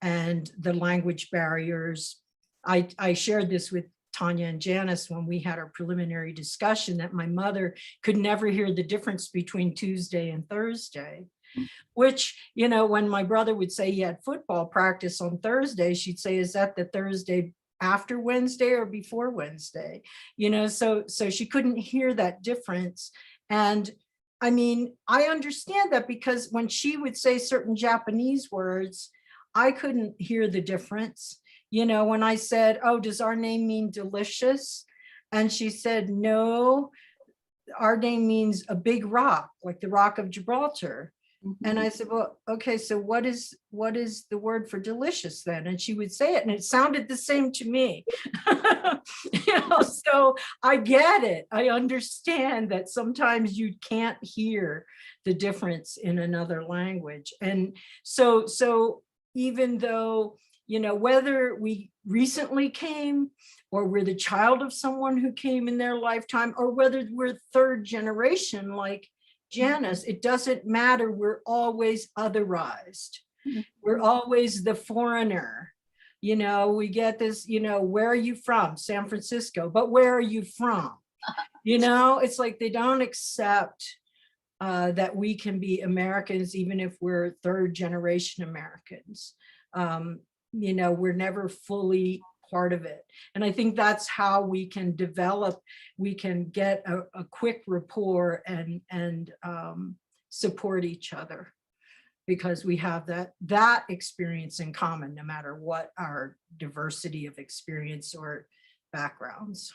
and the language barriers. I shared this with Tanya and Janice when we had our preliminary discussion, that my mother could never hear the difference between Tuesday and Thursday, which, you know, when my brother would say he had football practice on Thursday, she'd say, is that the Thursday after Wednesday or before Wednesday? You know, so she couldn't hear that difference. And I mean, I understand that, because when she would say certain Japanese words, I couldn't hear the difference. You know, when I said, oh, does our name mean delicious? And she said, no, our name means a big rock, like the Rock of Gibraltar. And I said, well, okay, so what is the word for delicious then? And she would say it, and it sounded the same to me. You know, so I get it. I understand that sometimes you can't hear the difference in another language. And so even though, you know, whether we recently came or we're the child of someone who came in their lifetime, or whether we're third generation like Janice, it doesn't matter. We're always otherized. We're always the foreigner. You know, we get this, you know, where are you from? San Francisco, but where are you from? You know, it's like they don't accept that we can be Americans, even if we're third generation Americans. You know, we're never fully part of it. And I think that's how we can develop, we can get a quick rapport and support each other, because we have that experience in common, no matter what our diversity of experience or backgrounds.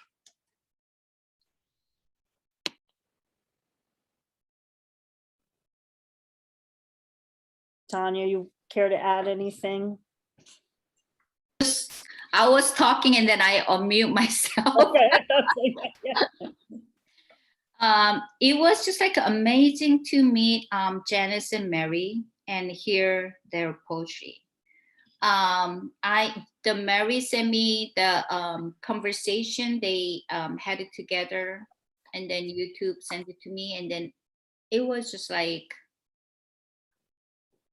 Tanya, you care to add anything? I was talking and then I unmute myself. Okay. It was just like amazing to meet Janice and Mary and hear their poetry. The Mary sent me the conversation they had it together, and then YouTube sent it to me, and then it was just like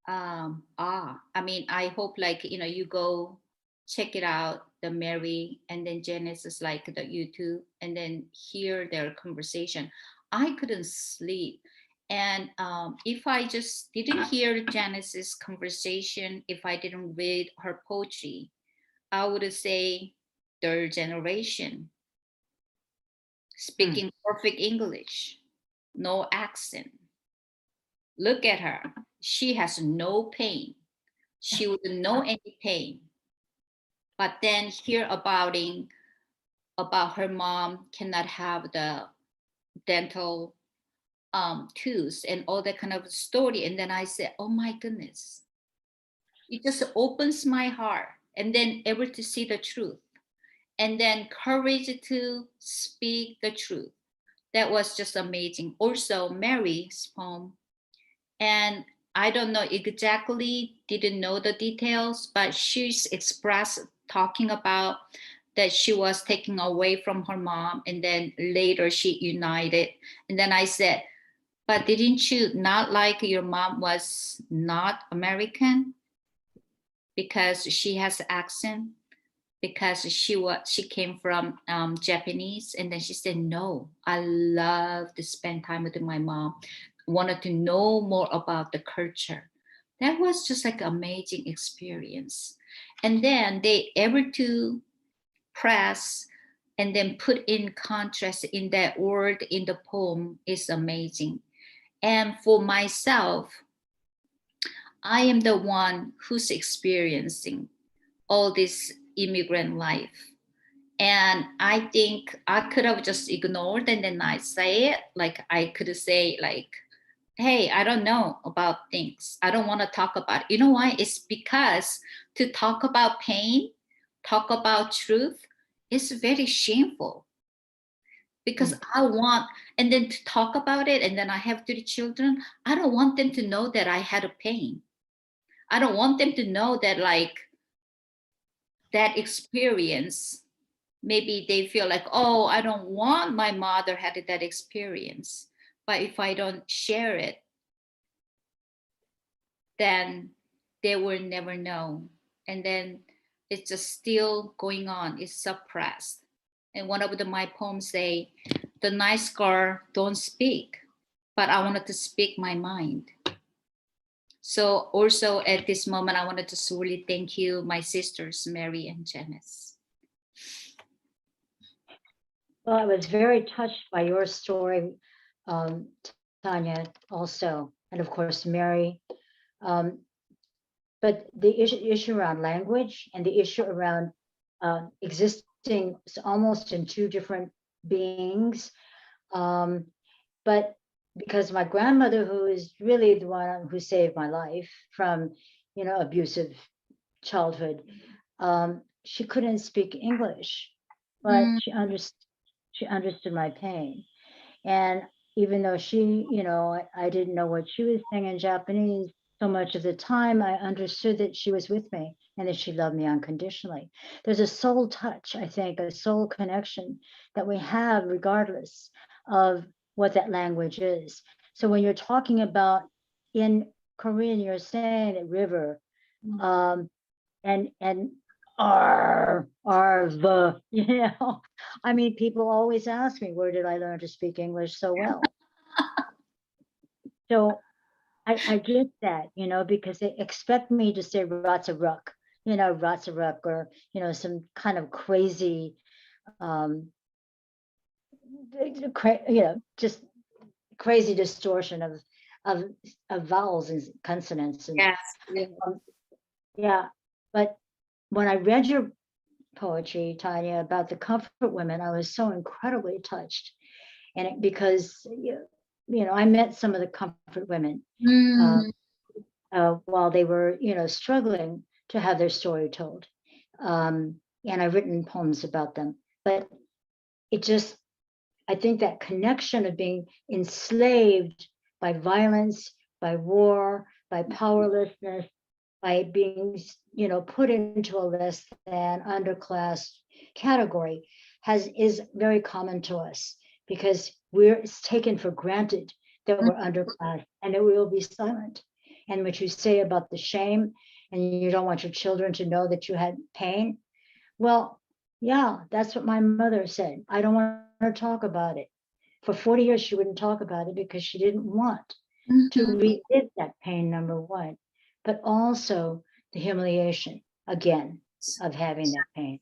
I mean, I hope, like, you know, you go check it out, the Mary, and then Janice is like the YouTube, and then hear their conversation. I couldn't sleep. And if I just didn't hear Janice's conversation, if I didn't read her poetry, I would say third generation, speaking perfect English, no accent. Look at her. She has no pain. She wouldn't know any pain. But then hear about her mom cannot have the dental tools and all that kind of story. And then I said, oh my goodness. It just opens my heart. And then able to see the truth. And then courage to speak the truth. That was just amazing. Also, Mary's poem. And I don't know exactly, didn't know the details, but she's expressed talking about that she was taken away from her mom, and then later she united. And then I said, but didn't you not like your mom was not American because she has accent, because she came from Japanese? And then she said, no, I love to spend time with my mom, wanted to know more about the culture. That was just like an amazing experience. And then they able to press and then put in contrast in that word in the poem is amazing. And for myself, I am the one who's experiencing all this immigrant life. And I think I could have just ignored and then I say it, like I could say like, hey, I don't know about things. I don't want to talk about it. You know why? It's because to talk about pain, talk about truth, is very shameful. Because I want, and then to talk about it, and then I have 3 children, I don't want them to know that I had a pain. I don't want them to know that, like, that experience, maybe they feel like, oh, I don't want my mother had that experience. But if I don't share it, then they will never know. And then it's just still going on, it's suppressed. And one of my poems say, the nice girl don't speak, but I wanted to speak my mind. So also at this moment, I wanted to really thank you, my sisters, Mary and Janice. Well, I was very touched by your story, Tanya, also, and of course, Mary. but the issue around language and the issue around existing almost in two different beings. But because my grandmother, who is really the one who saved my life from, abusive childhood, she couldn't speak English, but she understood my pain. And even though she, I didn't know what she was saying in Japanese, so much of the time I understood that she was with me and that she loved me unconditionally. There's a soul touch, I think, a soul connection that we have regardless of what that language is. So when you're talking about in Korean, you're saying that river, and the, I mean, people always ask me, where did I learn to speak English so well? So I get that, because they expect me to say Ratsaruk, Ratsaruk, or, some kind of crazy, just crazy distortion of vowels and consonants. And, Yes. yeah. But when I read your poetry, Tanya, about the comfort women, I was so incredibly touched. And because, I met some of the comfort women while they were, struggling to have their story told. And I've written poems about them. But I think that connection of being enslaved by violence, by war, by powerlessness, by being, put into a less than underclass category is very common to us, because it's taken for granted that we're underclass and that we will be silent. And what you say about the shame, and you don't want your children to know that you had pain. Well, yeah, that's what my mother said. I don't want her to talk about it. For 40 years, she wouldn't talk about it because she didn't want to relive that pain, number one, but also the humiliation, again, of having that pain.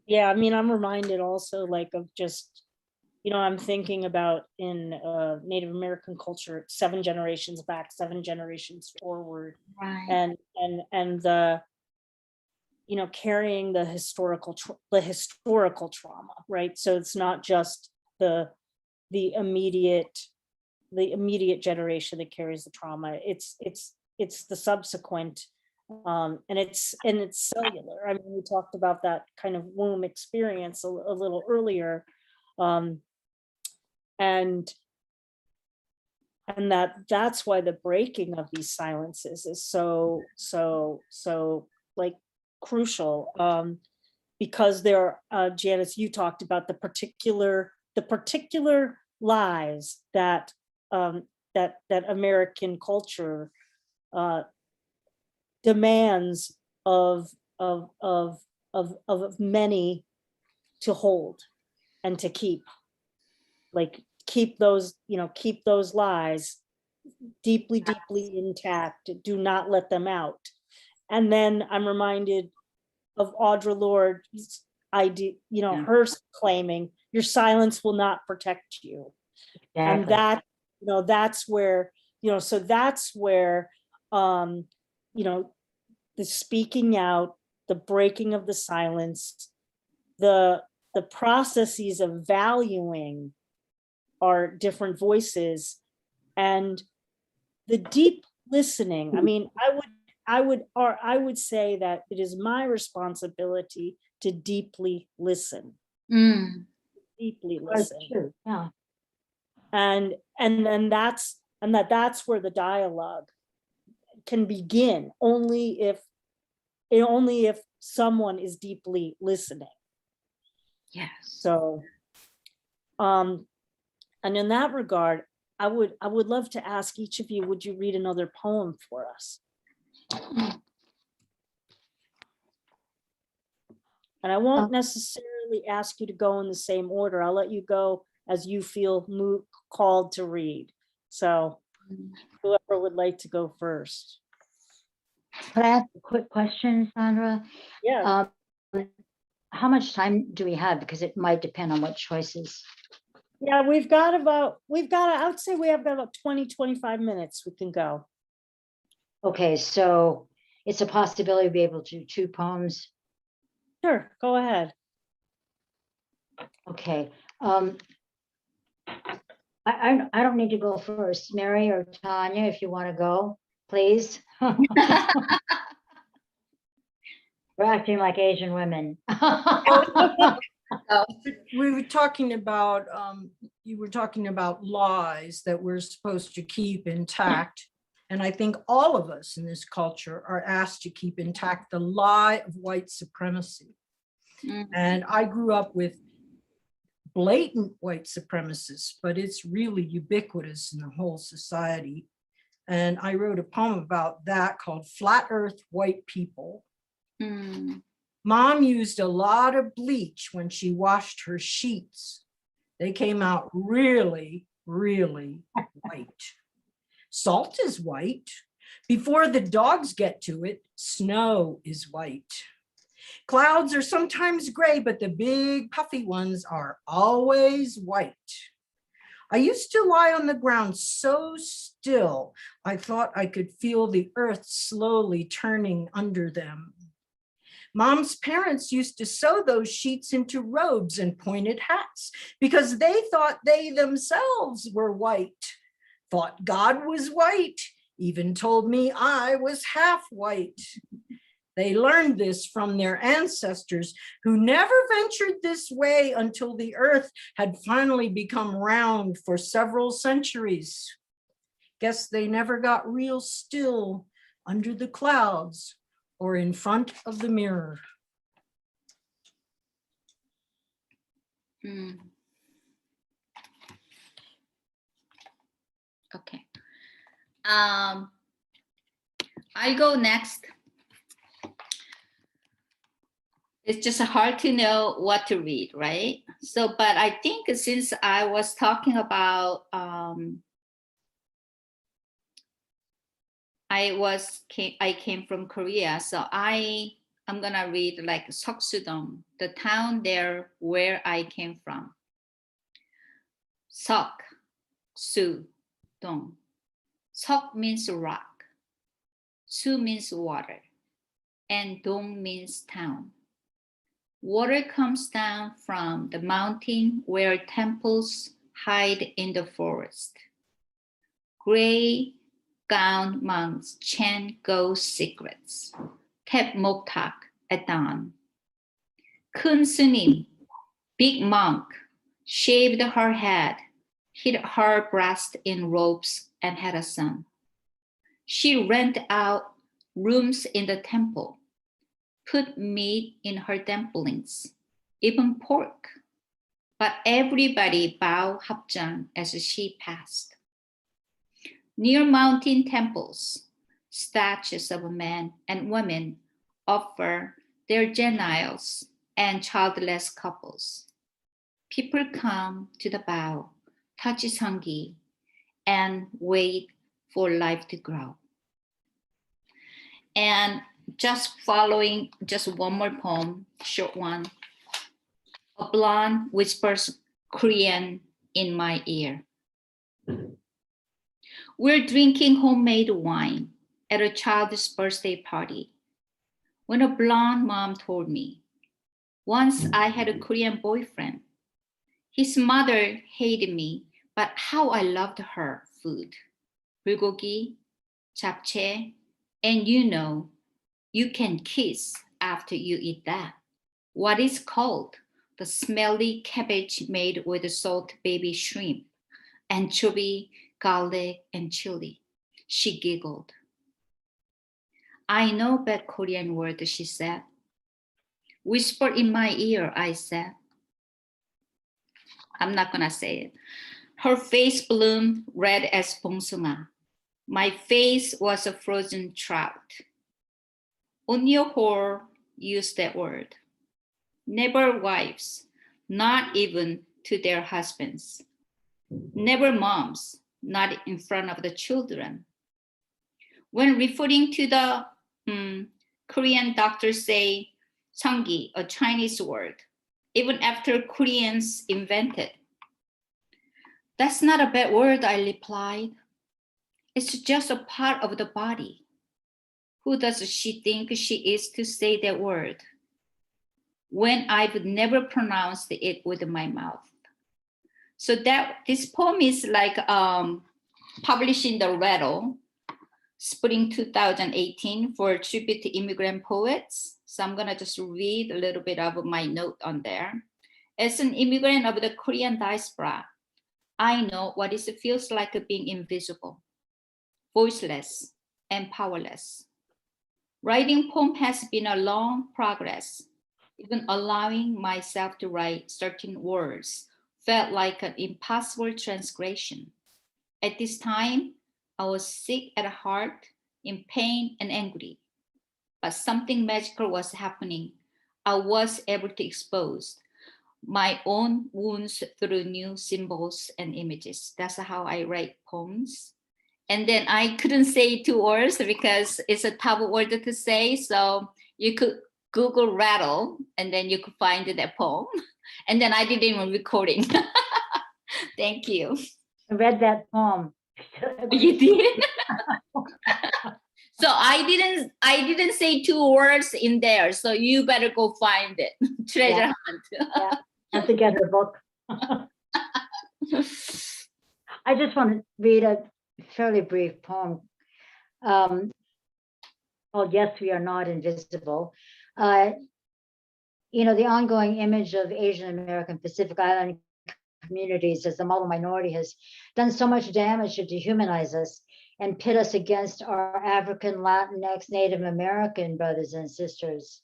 Yeah, I mean, I'm reminded also of just, I'm thinking about in Native American culture, 7 generations back, 7 generations forward, Right. and the, carrying the historical trauma, right? So it's not just the immediate generation that carries the trauma. It's the subsequent, and it's cellular. I mean, we talked about that kind of womb experience a little earlier, and that's why the breaking of these silences is so crucial, because there, Janice, you talked about the particular lies that that American culture demands of many to hold and to keep, keep those lies deeply intact. Do not let them out. And then I'm reminded of Audre Lorde's idea, her claiming your silence will not protect you. Exactly. And that, that's where, so that's where, the speaking out, the breaking of the silence, the processes of valuing our different voices, and the deep listening. I mean, I would say that it is my responsibility to deeply listen. Deeply listen. True. Yeah. And that's where the dialogue can begin, only if someone is deeply listening. Yes. So, and in that regard, I would love to ask each of you, would you read another poem for us? And I won't necessarily ask you to go in the same order. I'll let you go as you feel called to read. So whoever would like to go first. Can I ask a quick question, Sandra? Yeah. How much time do we have? Because it might depend on what choices. Yeah, I would say we have about 20, 25 minutes we can go. Okay, so it's a possibility to be able to do 2 poems. Sure, go ahead. Okay. I don't need to go first. Mary or Tanya, if you want to go, please. We're acting like Asian women. We were talking about, you were talking about lies that we're supposed to keep intact. And I think all of us in this culture are asked to keep intact the lie of white supremacy. And I grew up with blatant white supremacists, but it's really ubiquitous in the whole society. And I wrote a poem about that called Flat Earth White People. Mom used a lot of bleach when she washed her sheets. They came out really, really white. Salt is white. Before the dogs get to it, snow is white. Clouds are sometimes gray, but the big puffy ones are always white. I used to lie on the ground so still, I thought I could feel the earth slowly turning under them. Mom's parents used to sew those sheets into robes and pointed hats because they thought they themselves were white, thought God was white, even told me I was half white. They learned this from their ancestors who never ventured this way until the earth had finally become round for several centuries. Guess they never got real still under the clouds or in front of the mirror. Okay. I go next. It's just hard to know what to read, right? So, but I think since I was talking about, I came from Korea, so I'm gonna read like Su Doong, the town there where I came from. Su Doong. Sok means rock, Su means water, and Dong means town. Water comes down from the mountain where temples hide in the forest. Gray gowned monks chant ghost secrets. Tap moktak at dawn. Kun Sunim, big monk, shaved her head, hid her breast in robes, and had a son. She rented out rooms in the temple, put meat in her dumplings, even pork. But everybody bowed 합장 as she passed. Near mountain temples, statues of men and women offer their genials and childless couples. People come to the bow, touch Sanghi, and wait for life to grow. And just following, just one more poem, short one. A blonde whispers Korean in my ear. We're drinking homemade wine at a child's birthday party when a blonde mom told me, once I had a Korean boyfriend. His mother hated me, but how I loved her food. bulgogi, japchae, and you can kiss after you eat that. What is called the smelly cabbage made with salt baby shrimp, anchovy, garlic, and chili. She giggled. I know that Korean word, she said. Whisper in my ear, I said. I'm not gonna say it. Her face bloomed red as bongsunga. My face was a frozen trout. Onyohor used that word. Never wives, not even to their husbands. Never moms, not in front of the children. When referring to the Korean doctors say Sanggi, a Chinese word, even after Koreans invented. That's not a bad word, I replied. It's just a part of the body. Who does she think she is to say that word when I've never pronounced it with my mouth? So that this poem is like published in the Rattle, spring 2018 for tribute to immigrant poets. So I'm gonna just read a little bit of my note on there. As an immigrant of the Korean diaspora, I know what it feels like being invisible, voiceless, and powerless. Writing poem has been a long progress. Even allowing myself to write certain words felt like an impossible transgression. At this time, I was sick at heart, in pain and angry. But something magical was happening. I was able to expose my own wounds through new symbols and images. That's how I write poems. And then I couldn't say 2 words because it's a tough word to say. So you could Google rattle and then you could find that poem. And then I did even recording. Thank you. I read that poem. You did? So I didn't say 2 words in there. So you better go find it. Treasure hunt. Yeah, have to get her book. I just want to read a fairly brief poem called Yes, We Are Not Invisible. You know, the ongoing image of Asian American Pacific Island communities as the model minority has done so much damage to dehumanize us and pit us against our African, Latinx, Native American brothers and sisters.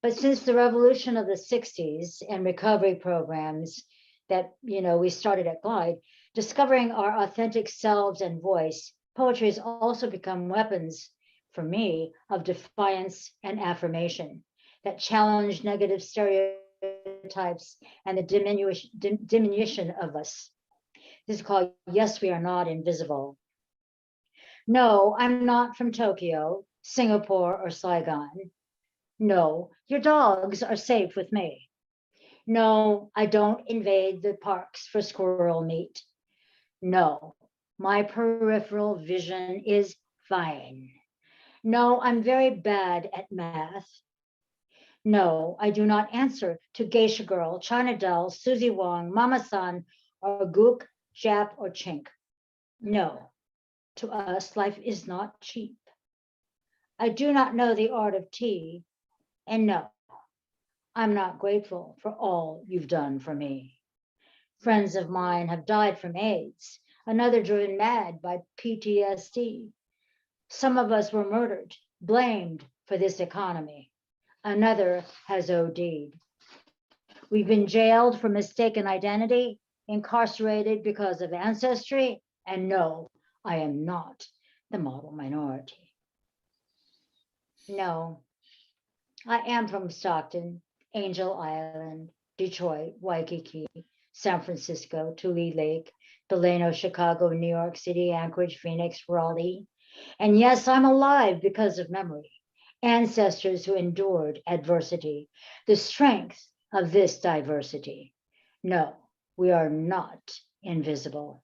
But since the revolution of the 60s and recovery programs that, you know, we started at Glide, discovering our authentic selves and voice, poetry has also become weapons for me of defiance and affirmation that challenge negative stereotypes and the diminution of us. This is called Yes, We Are Not Invisible. No, I'm not from Tokyo, Singapore, or Saigon. No, your dogs are safe with me. No, I don't invade the parks for squirrel meat. No, my peripheral vision is fine. No, I'm very bad at math. No, I do not answer to Geisha Girl, China Doll, Susie Wong, Mama San, or Gook, Jap, or Chink. No, to us, life is not cheap. I do not know the art of tea, and no, I'm not grateful for all you've done for me. Friends of mine have died from AIDS, another driven mad by PTSD. Some of us were murdered, blamed for this economy. Another has OD'd. We've been jailed for mistaken identity, incarcerated because of ancestry, and no, I am not the model minority. No, I am from Stockton, Angel Island, Detroit, Waikiki, San Francisco, Tule Lake, Delano, Chicago, New York City, Anchorage, Phoenix, Raleigh. And yes, I'm alive because of memory. Ancestors who endured adversity, the strength of this diversity. No, we are not invisible.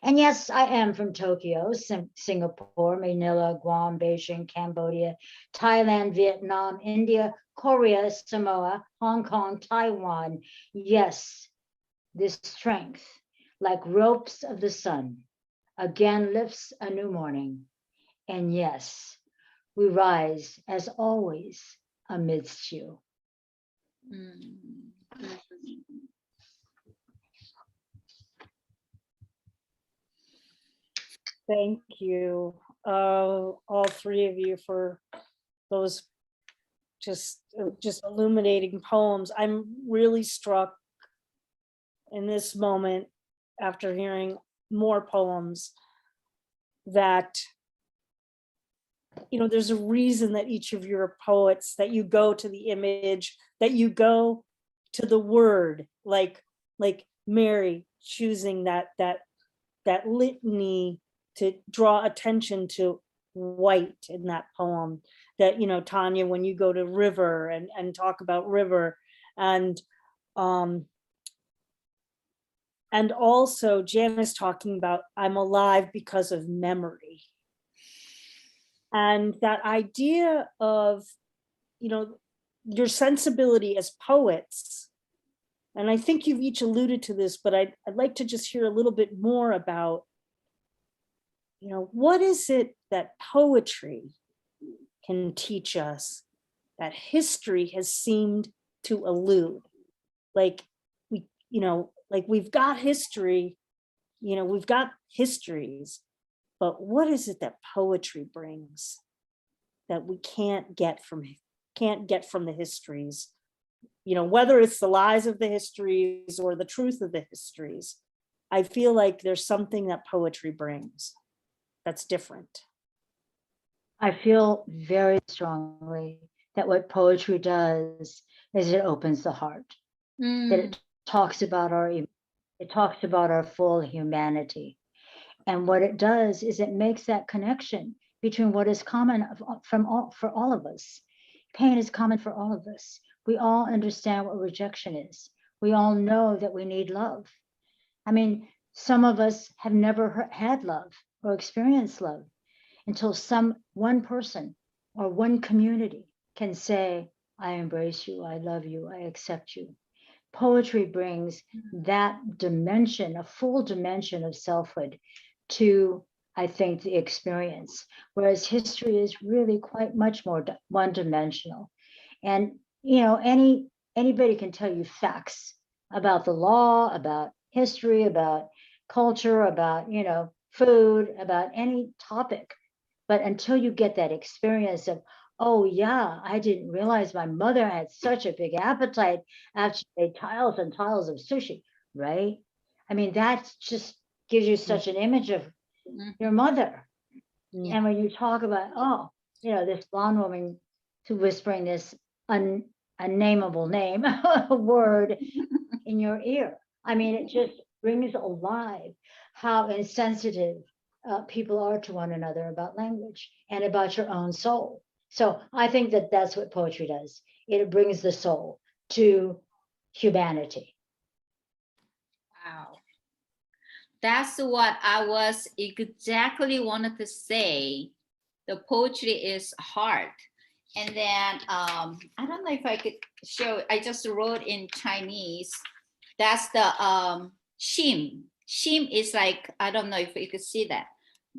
And yes, I am from Tokyo, Singapore, Manila, Guam, Beijing, Cambodia, Thailand, Vietnam, India, Korea, Samoa, Hong Kong, Taiwan. Yes, this strength, like ropes of the sun, again lifts a new morning. And yes, we rise as always amidst you. Thank you, all 3 of you, for those just illuminating poems. I'm really struck in this moment, after hearing more poems, that, you know, there's a reason that each of you are poets, that you go to the image, that you go to the word, like Mary choosing that litany to draw attention to white in that poem, that, you know, Tanya, when you go to river and talk about river, and And also Janice talking about I'm alive because of memory. And that idea of, you know, your sensibility as poets. And I think you've each alluded to this, but I'd like to just hear a little bit more about, you know, what is it that poetry can teach us that history has seemed to elude? Like we, you know, like we've got history, you know, we've got histories, but what is it that poetry brings that we can't get from the histories? You know, whether it's the lies of the histories or the truth of the histories, I feel like there's something that poetry brings that's different. I feel very strongly that what poetry does is it opens the heart, that it talks about our full humanity. And what it does is it makes that connection between what is common for all of us. Pain is common for all of us. We all understand what rejection is. We all know that we need love. I mean, some of us have never had love or experienced love until one person or one community can say, I embrace you, I love you, I accept you. Poetry brings that dimension, a full dimension of selfhood to, I think, the experience, whereas history is really quite much more one-dimensional. And, you know, anybody can tell you facts about the law, about history, about culture, about, you know, food, about any topic. But until you get that experience of, oh yeah, I didn't realize my mother had such a big appetite after she ate tiles and tiles of sushi, right? I mean, that just gives you such an image of your mother. And when you talk about, oh, you know, this blonde woman whispering this unnameable name, a word in your ear. I mean, it just brings alive how insensitive people are to one another about language and about your own soul. So I think that that's what poetry does. It brings the soul to humanity. Wow. That's what I was exactly wanted to say. The poetry is heart. And then I don't know if I could show, I just wrote in Chinese. That's the shim. Shim is like, I don't know if you could see that.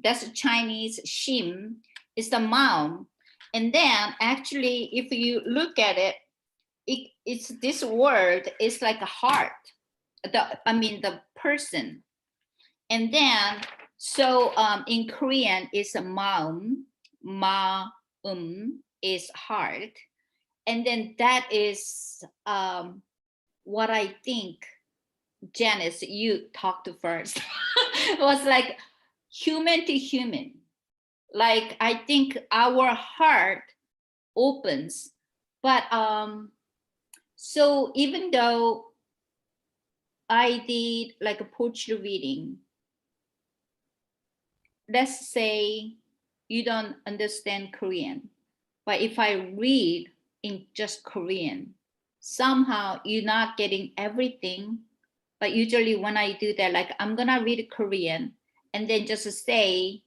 That's Chinese shim, is the mom. And then actually, if you look at it, it's this word is like a heart. The person. And then, so in Korean, it's a maum, is heart. And then that is what I think, Janice, you talked first, was like human to human. Like, I think our heart opens, but so even though I did like a poetry reading, let's say you don't understand Korean, but if I read in just Korean, somehow you're not getting everything. But usually when I do that, like I'm gonna read Korean and then just say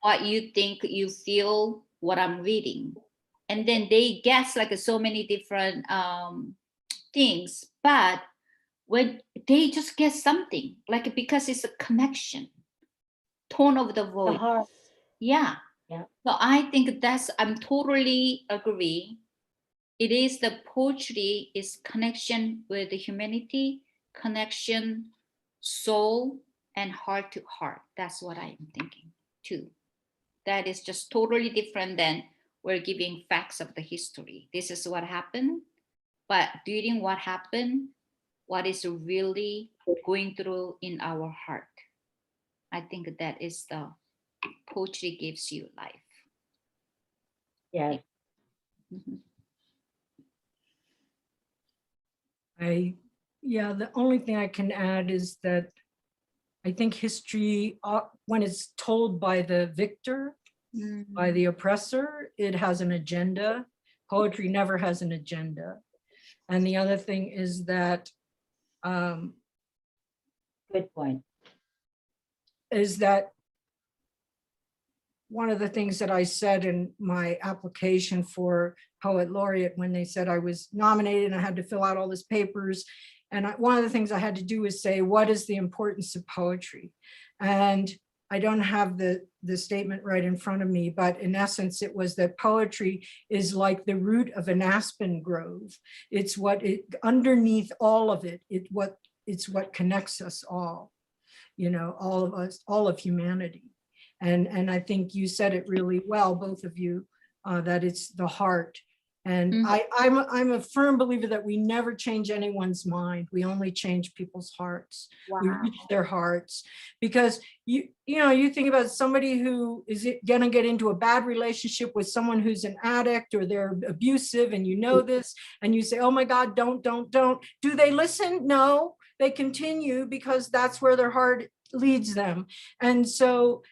what you think, you feel what I'm reading. And then they guess like so many different things, but when they just get something, like because it's a connection, tone of the voice. Yeah. So I think I'm totally agree. It is the poetry is connection with the humanity, connection, soul, and heart to heart. That's what I'm thinking too. That is just totally different than we're giving facts of the history. This is what happened, but during what happened, what is really going through in our heart. I think that is the poetry gives you life. Yeah. Mm-hmm. The only thing I can add is that I think history, when it's told by the victor, by the oppressor, it has an agenda. Poetry never has an agenda. And the other thing is that the Good point. is that one of the things that I said in my application for Poet Laureate, when they said I was nominated and I had to fill out all these papers. And one of the things I had to do is say, what is the importance of poetry? And I don't have the statement right in front of me, but in essence, it was that poetry is like the root of an aspen grove. It's underneath all of it, it's what connects us all, you know, all of us, all of humanity. And I think you said it really well, both of you, that it's the heart. And I'm a firm believer that we never change anyone's mind. We only change people's hearts. We reach their hearts, because you know, you think about somebody who is gonna get into a bad relationship with someone who's an addict, or they're abusive, and you know this, and you say, oh my God, don't. Do they listen? No, they continue, because that's where their heart leads them. And so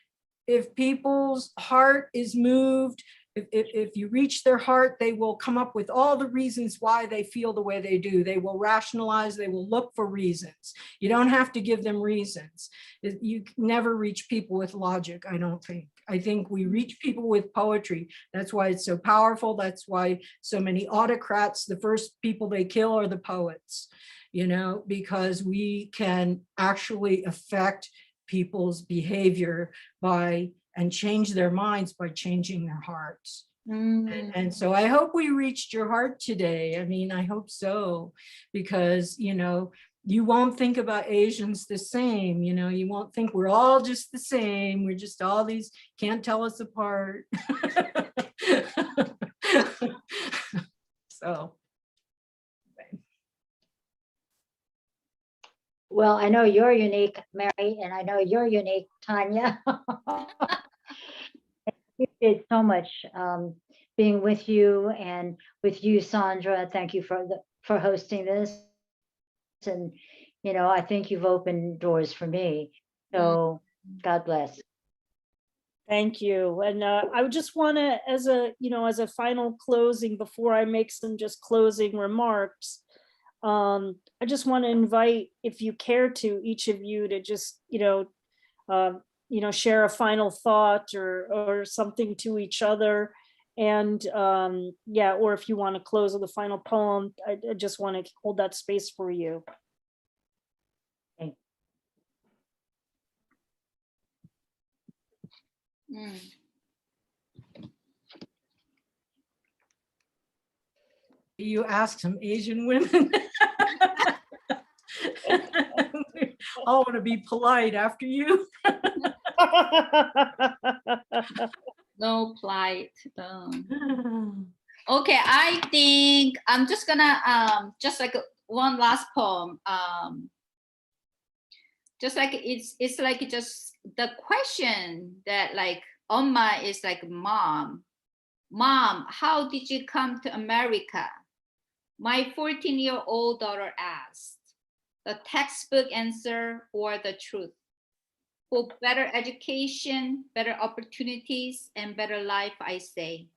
if people's heart is moved, if you reach their heart, they will come up with all the reasons why they feel the way they do. They will rationalize, they will look for reasons. You don't have to give them reasons. You never reach people with logic, I don't think. I think we reach people with poetry. That's why it's so powerful. That's why so many autocrats, the first people they kill are the poets, you know, because we can actually affect people's behavior and change their minds by changing their hearts. And so I hope we reached your heart today. I mean, I hope so, because, you know, you won't think about Asians the same, you know, you won't think we're all just the same. We're just all these, can't tell us apart. So. Well, I know you're unique, Mary, and I know you're unique, Tanya. You did so much being with you, and with you, Sandra. Thank you for hosting this. And, you know, I think you've opened doors for me. So God bless. Thank you. And I would just want to, as a final closing, before I make some just closing remarks, I just want to invite, if you care to, each of you to just, share a final thought or something to each other. And or if you want to close with a final poem, I just want to hold that space for you. You ask some Asian women. I want to be polite after you. No plight. Okay, I think I'm just gonna just like one last poem. Just like it's like just the question that like Oma is like, mom, how did you come to America? My 14-year-old daughter asked. The textbook answer or the truth? For better education, better opportunities, and better life, I say.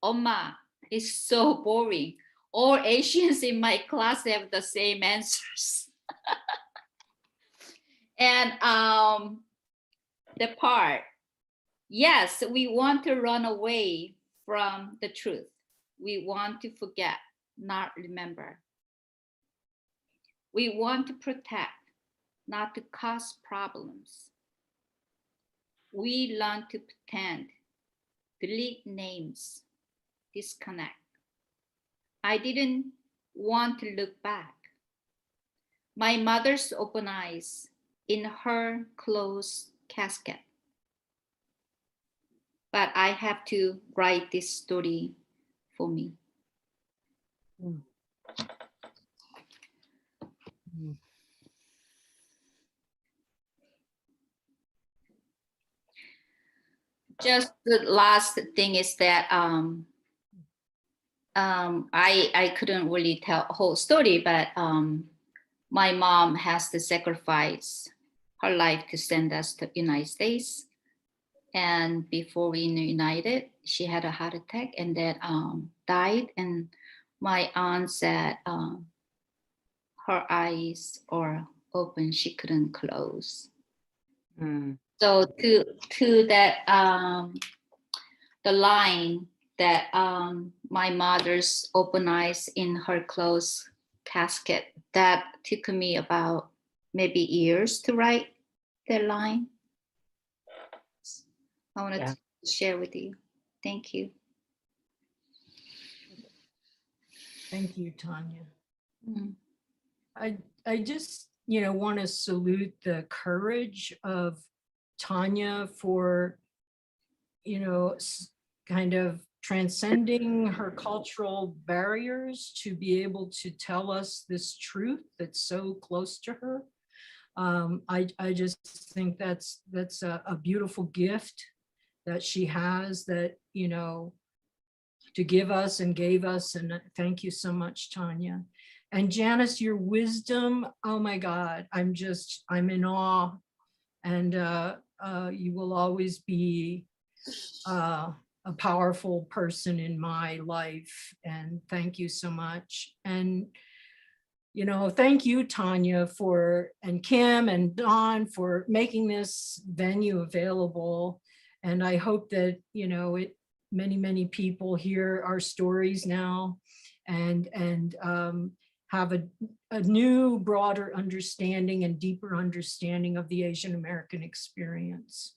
Oma, it's so boring. All Asians in my class have the same answers. And the part, yes, we want to run away from the truth. We want to forget, not remember. We want to protect, not to cause problems. We learn to pretend, delete names, disconnect. I didn't want to look back. My mother's open eyes in her closed casket. But I have to write this story for me. Just the last thing is that I couldn't really tell the whole story, but my mom has to sacrifice her life to send us to the United States. And before we united, she had a heart attack and then died. And my aunt said her eyes or open, she couldn't close. Mm. So to that the line that my mother's open eyes in her closed casket, that took me about maybe years to write that line. I wanted Yeah. to share with you. Thank you. Thank you, Tanya. Mm. I just, want to salute the courage of Tanya for, kind of transcending her cultural barriers to be able to tell us this truth that's so close to her. I just think that's a beautiful gift that she has, that, to give us and gave us. And thank you so much, Tanya. And Janice, your wisdom, oh my God, I'm in awe. And you will always be a powerful person in my life. And thank you so much. And, thank you, Tanya, and Kim and Don for making this venue available. And I hope that, many people hear our stories now and have a new, broader understanding and deeper understanding of the Asian American experience.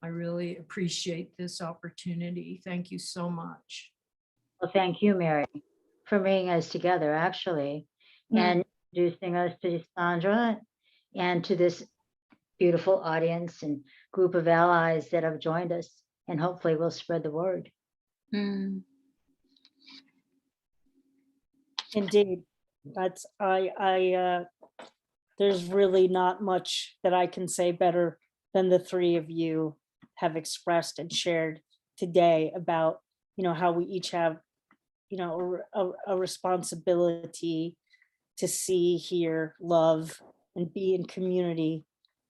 I really appreciate this opportunity. Thank you so much. Well, thank you, Mary, for bringing us together, actually, and introducing us to Sandra and to this beautiful audience and group of allies that have joined us, and hopefully we'll spread the word. Mm. Indeed, that's there's really not much that I can say better than the three of you have expressed and shared today about, how we each have, a responsibility to see, hear, love, and be in community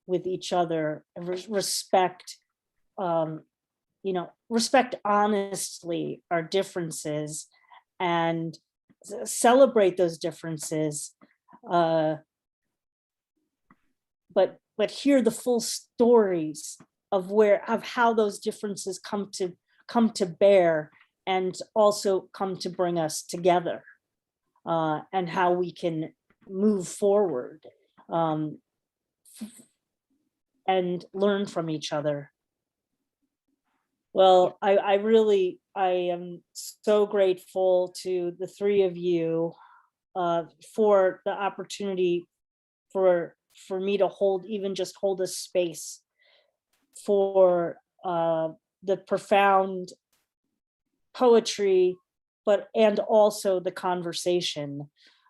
with each other, and respect, respect honestly our differences and celebrate those differences, but hear the full stories of how those differences come to bear, and also come to bring us together, and how we can move forward, and learn from each other. Well, I am so grateful to the three of you for the opportunity for me to hold a space for the profound poetry, and also the conversation.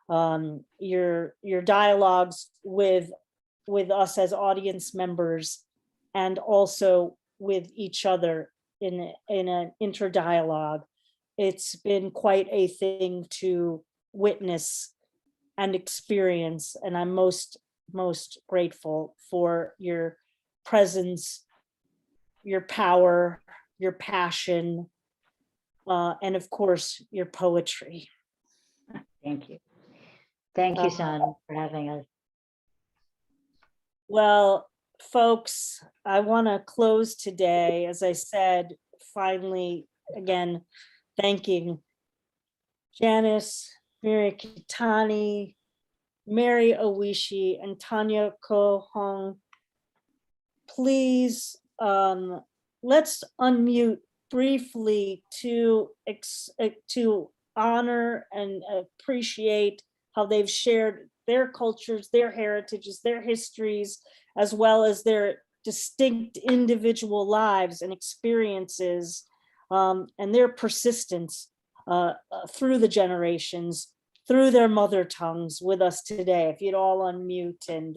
Your dialogues with us as audience members, and also with each other in an interdialogue. It's been quite a thing to witness and experience, and I'm most grateful for your presence, your power, your passion, and of course your poetry. Thank you. Thank you, Sandra, for having us. Well, folks, I want to close today, as I said, finally, again, thanking Janice Mirikitani, Mary Oishi, and Tanya Ko Hong. Please, let's unmute briefly to honor and appreciate how they've shared their cultures, their heritages, their histories, as well as their distinct individual lives and experiences, and their persistence through the generations, through their mother tongues with us today. If you'd all unmute and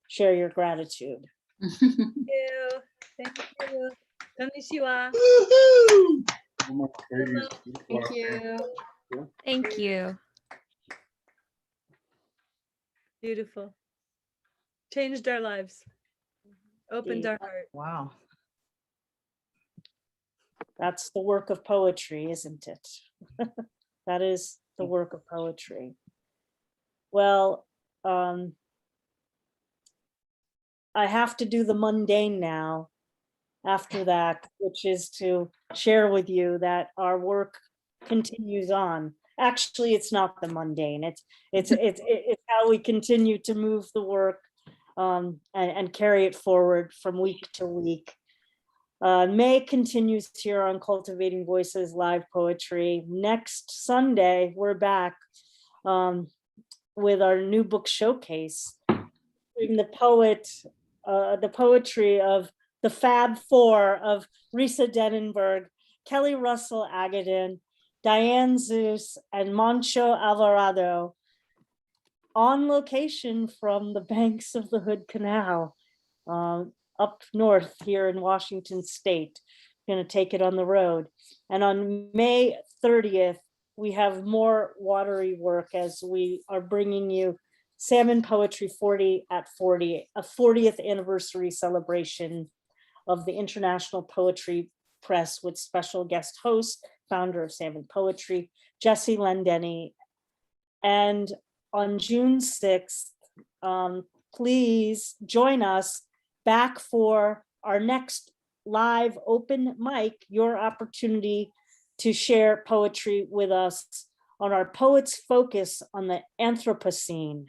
share your gratitude. Thank you. Thank you. Konnichiwa. Woohoo! Thank you. Thank you. Beautiful. Changed our lives. Opened our heart. Wow. That's the work of poetry, isn't it? That is the work of poetry. Well, I have to do the mundane now after that, which is to share with you that our work continues on. Actually, it's not the mundane. It's how we continue to move the work and carry it forward from week to week. May continues here on Cultivating Voices Live Poetry. Next Sunday, we're back with our new book showcase, bring the poetry of the Fab Four of Risa Denenberg, Kelly Russell Agadan, Diane Zeus, and Moncho Alvarado, on location from the banks of the Hood Canal, up north here in Washington State. Going to take it on the road. And on May 30th, we have more watery work as we are bringing you Salmon Poetry 40 at 40, a 40th anniversary celebration of the International Poetry Press with special guest host, founder of Salmon Poetry, Jesse Lendenny. And on June 6th, please join us back for our next live open mic, your opportunity to share poetry with us on our Poets Focus on the Anthropocene.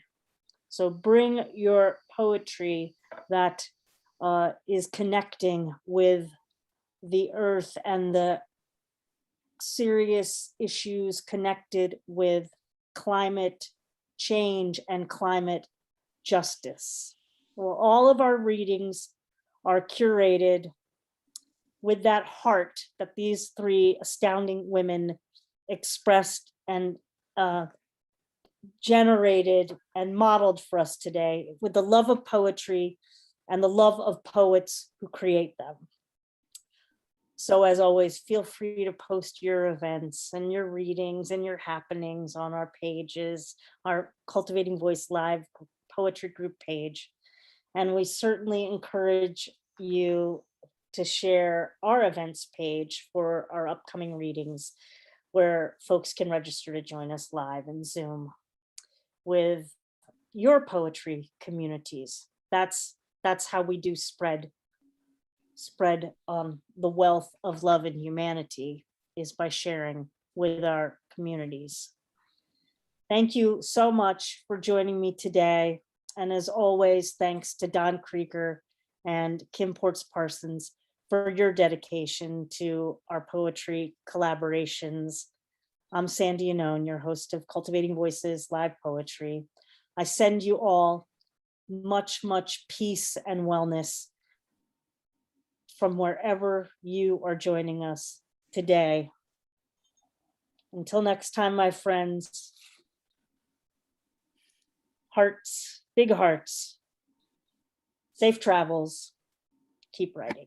So bring your poetry that is connecting with the earth and the serious issues connected with climate change and climate justice. Well, all of our readings are curated with that heart that these three astounding women expressed and generated and modeled for us today, with the love of poetry and the love of poets who create them. So as always, feel free to post your events and your readings and your happenings on our pages, our Cultivating Voice Live poetry group page. And we certainly encourage you to share our events page for our upcoming readings, where folks can register to join us live in Zoom with your poetry communities. That's how we do spread the wealth of love and humanity, is by sharing with our communities. Thank you so much for joining me today. And as always, thanks to Don Krieger and Kim Ports Parsons for your dedication to our poetry collaborations. I'm Sandy Yannone, your host of Cultivating Voices Live Poetry. I send you all much, much peace and wellness from wherever you are joining us today. Until next time, my friends, hearts, big hearts, safe travels, keep writing.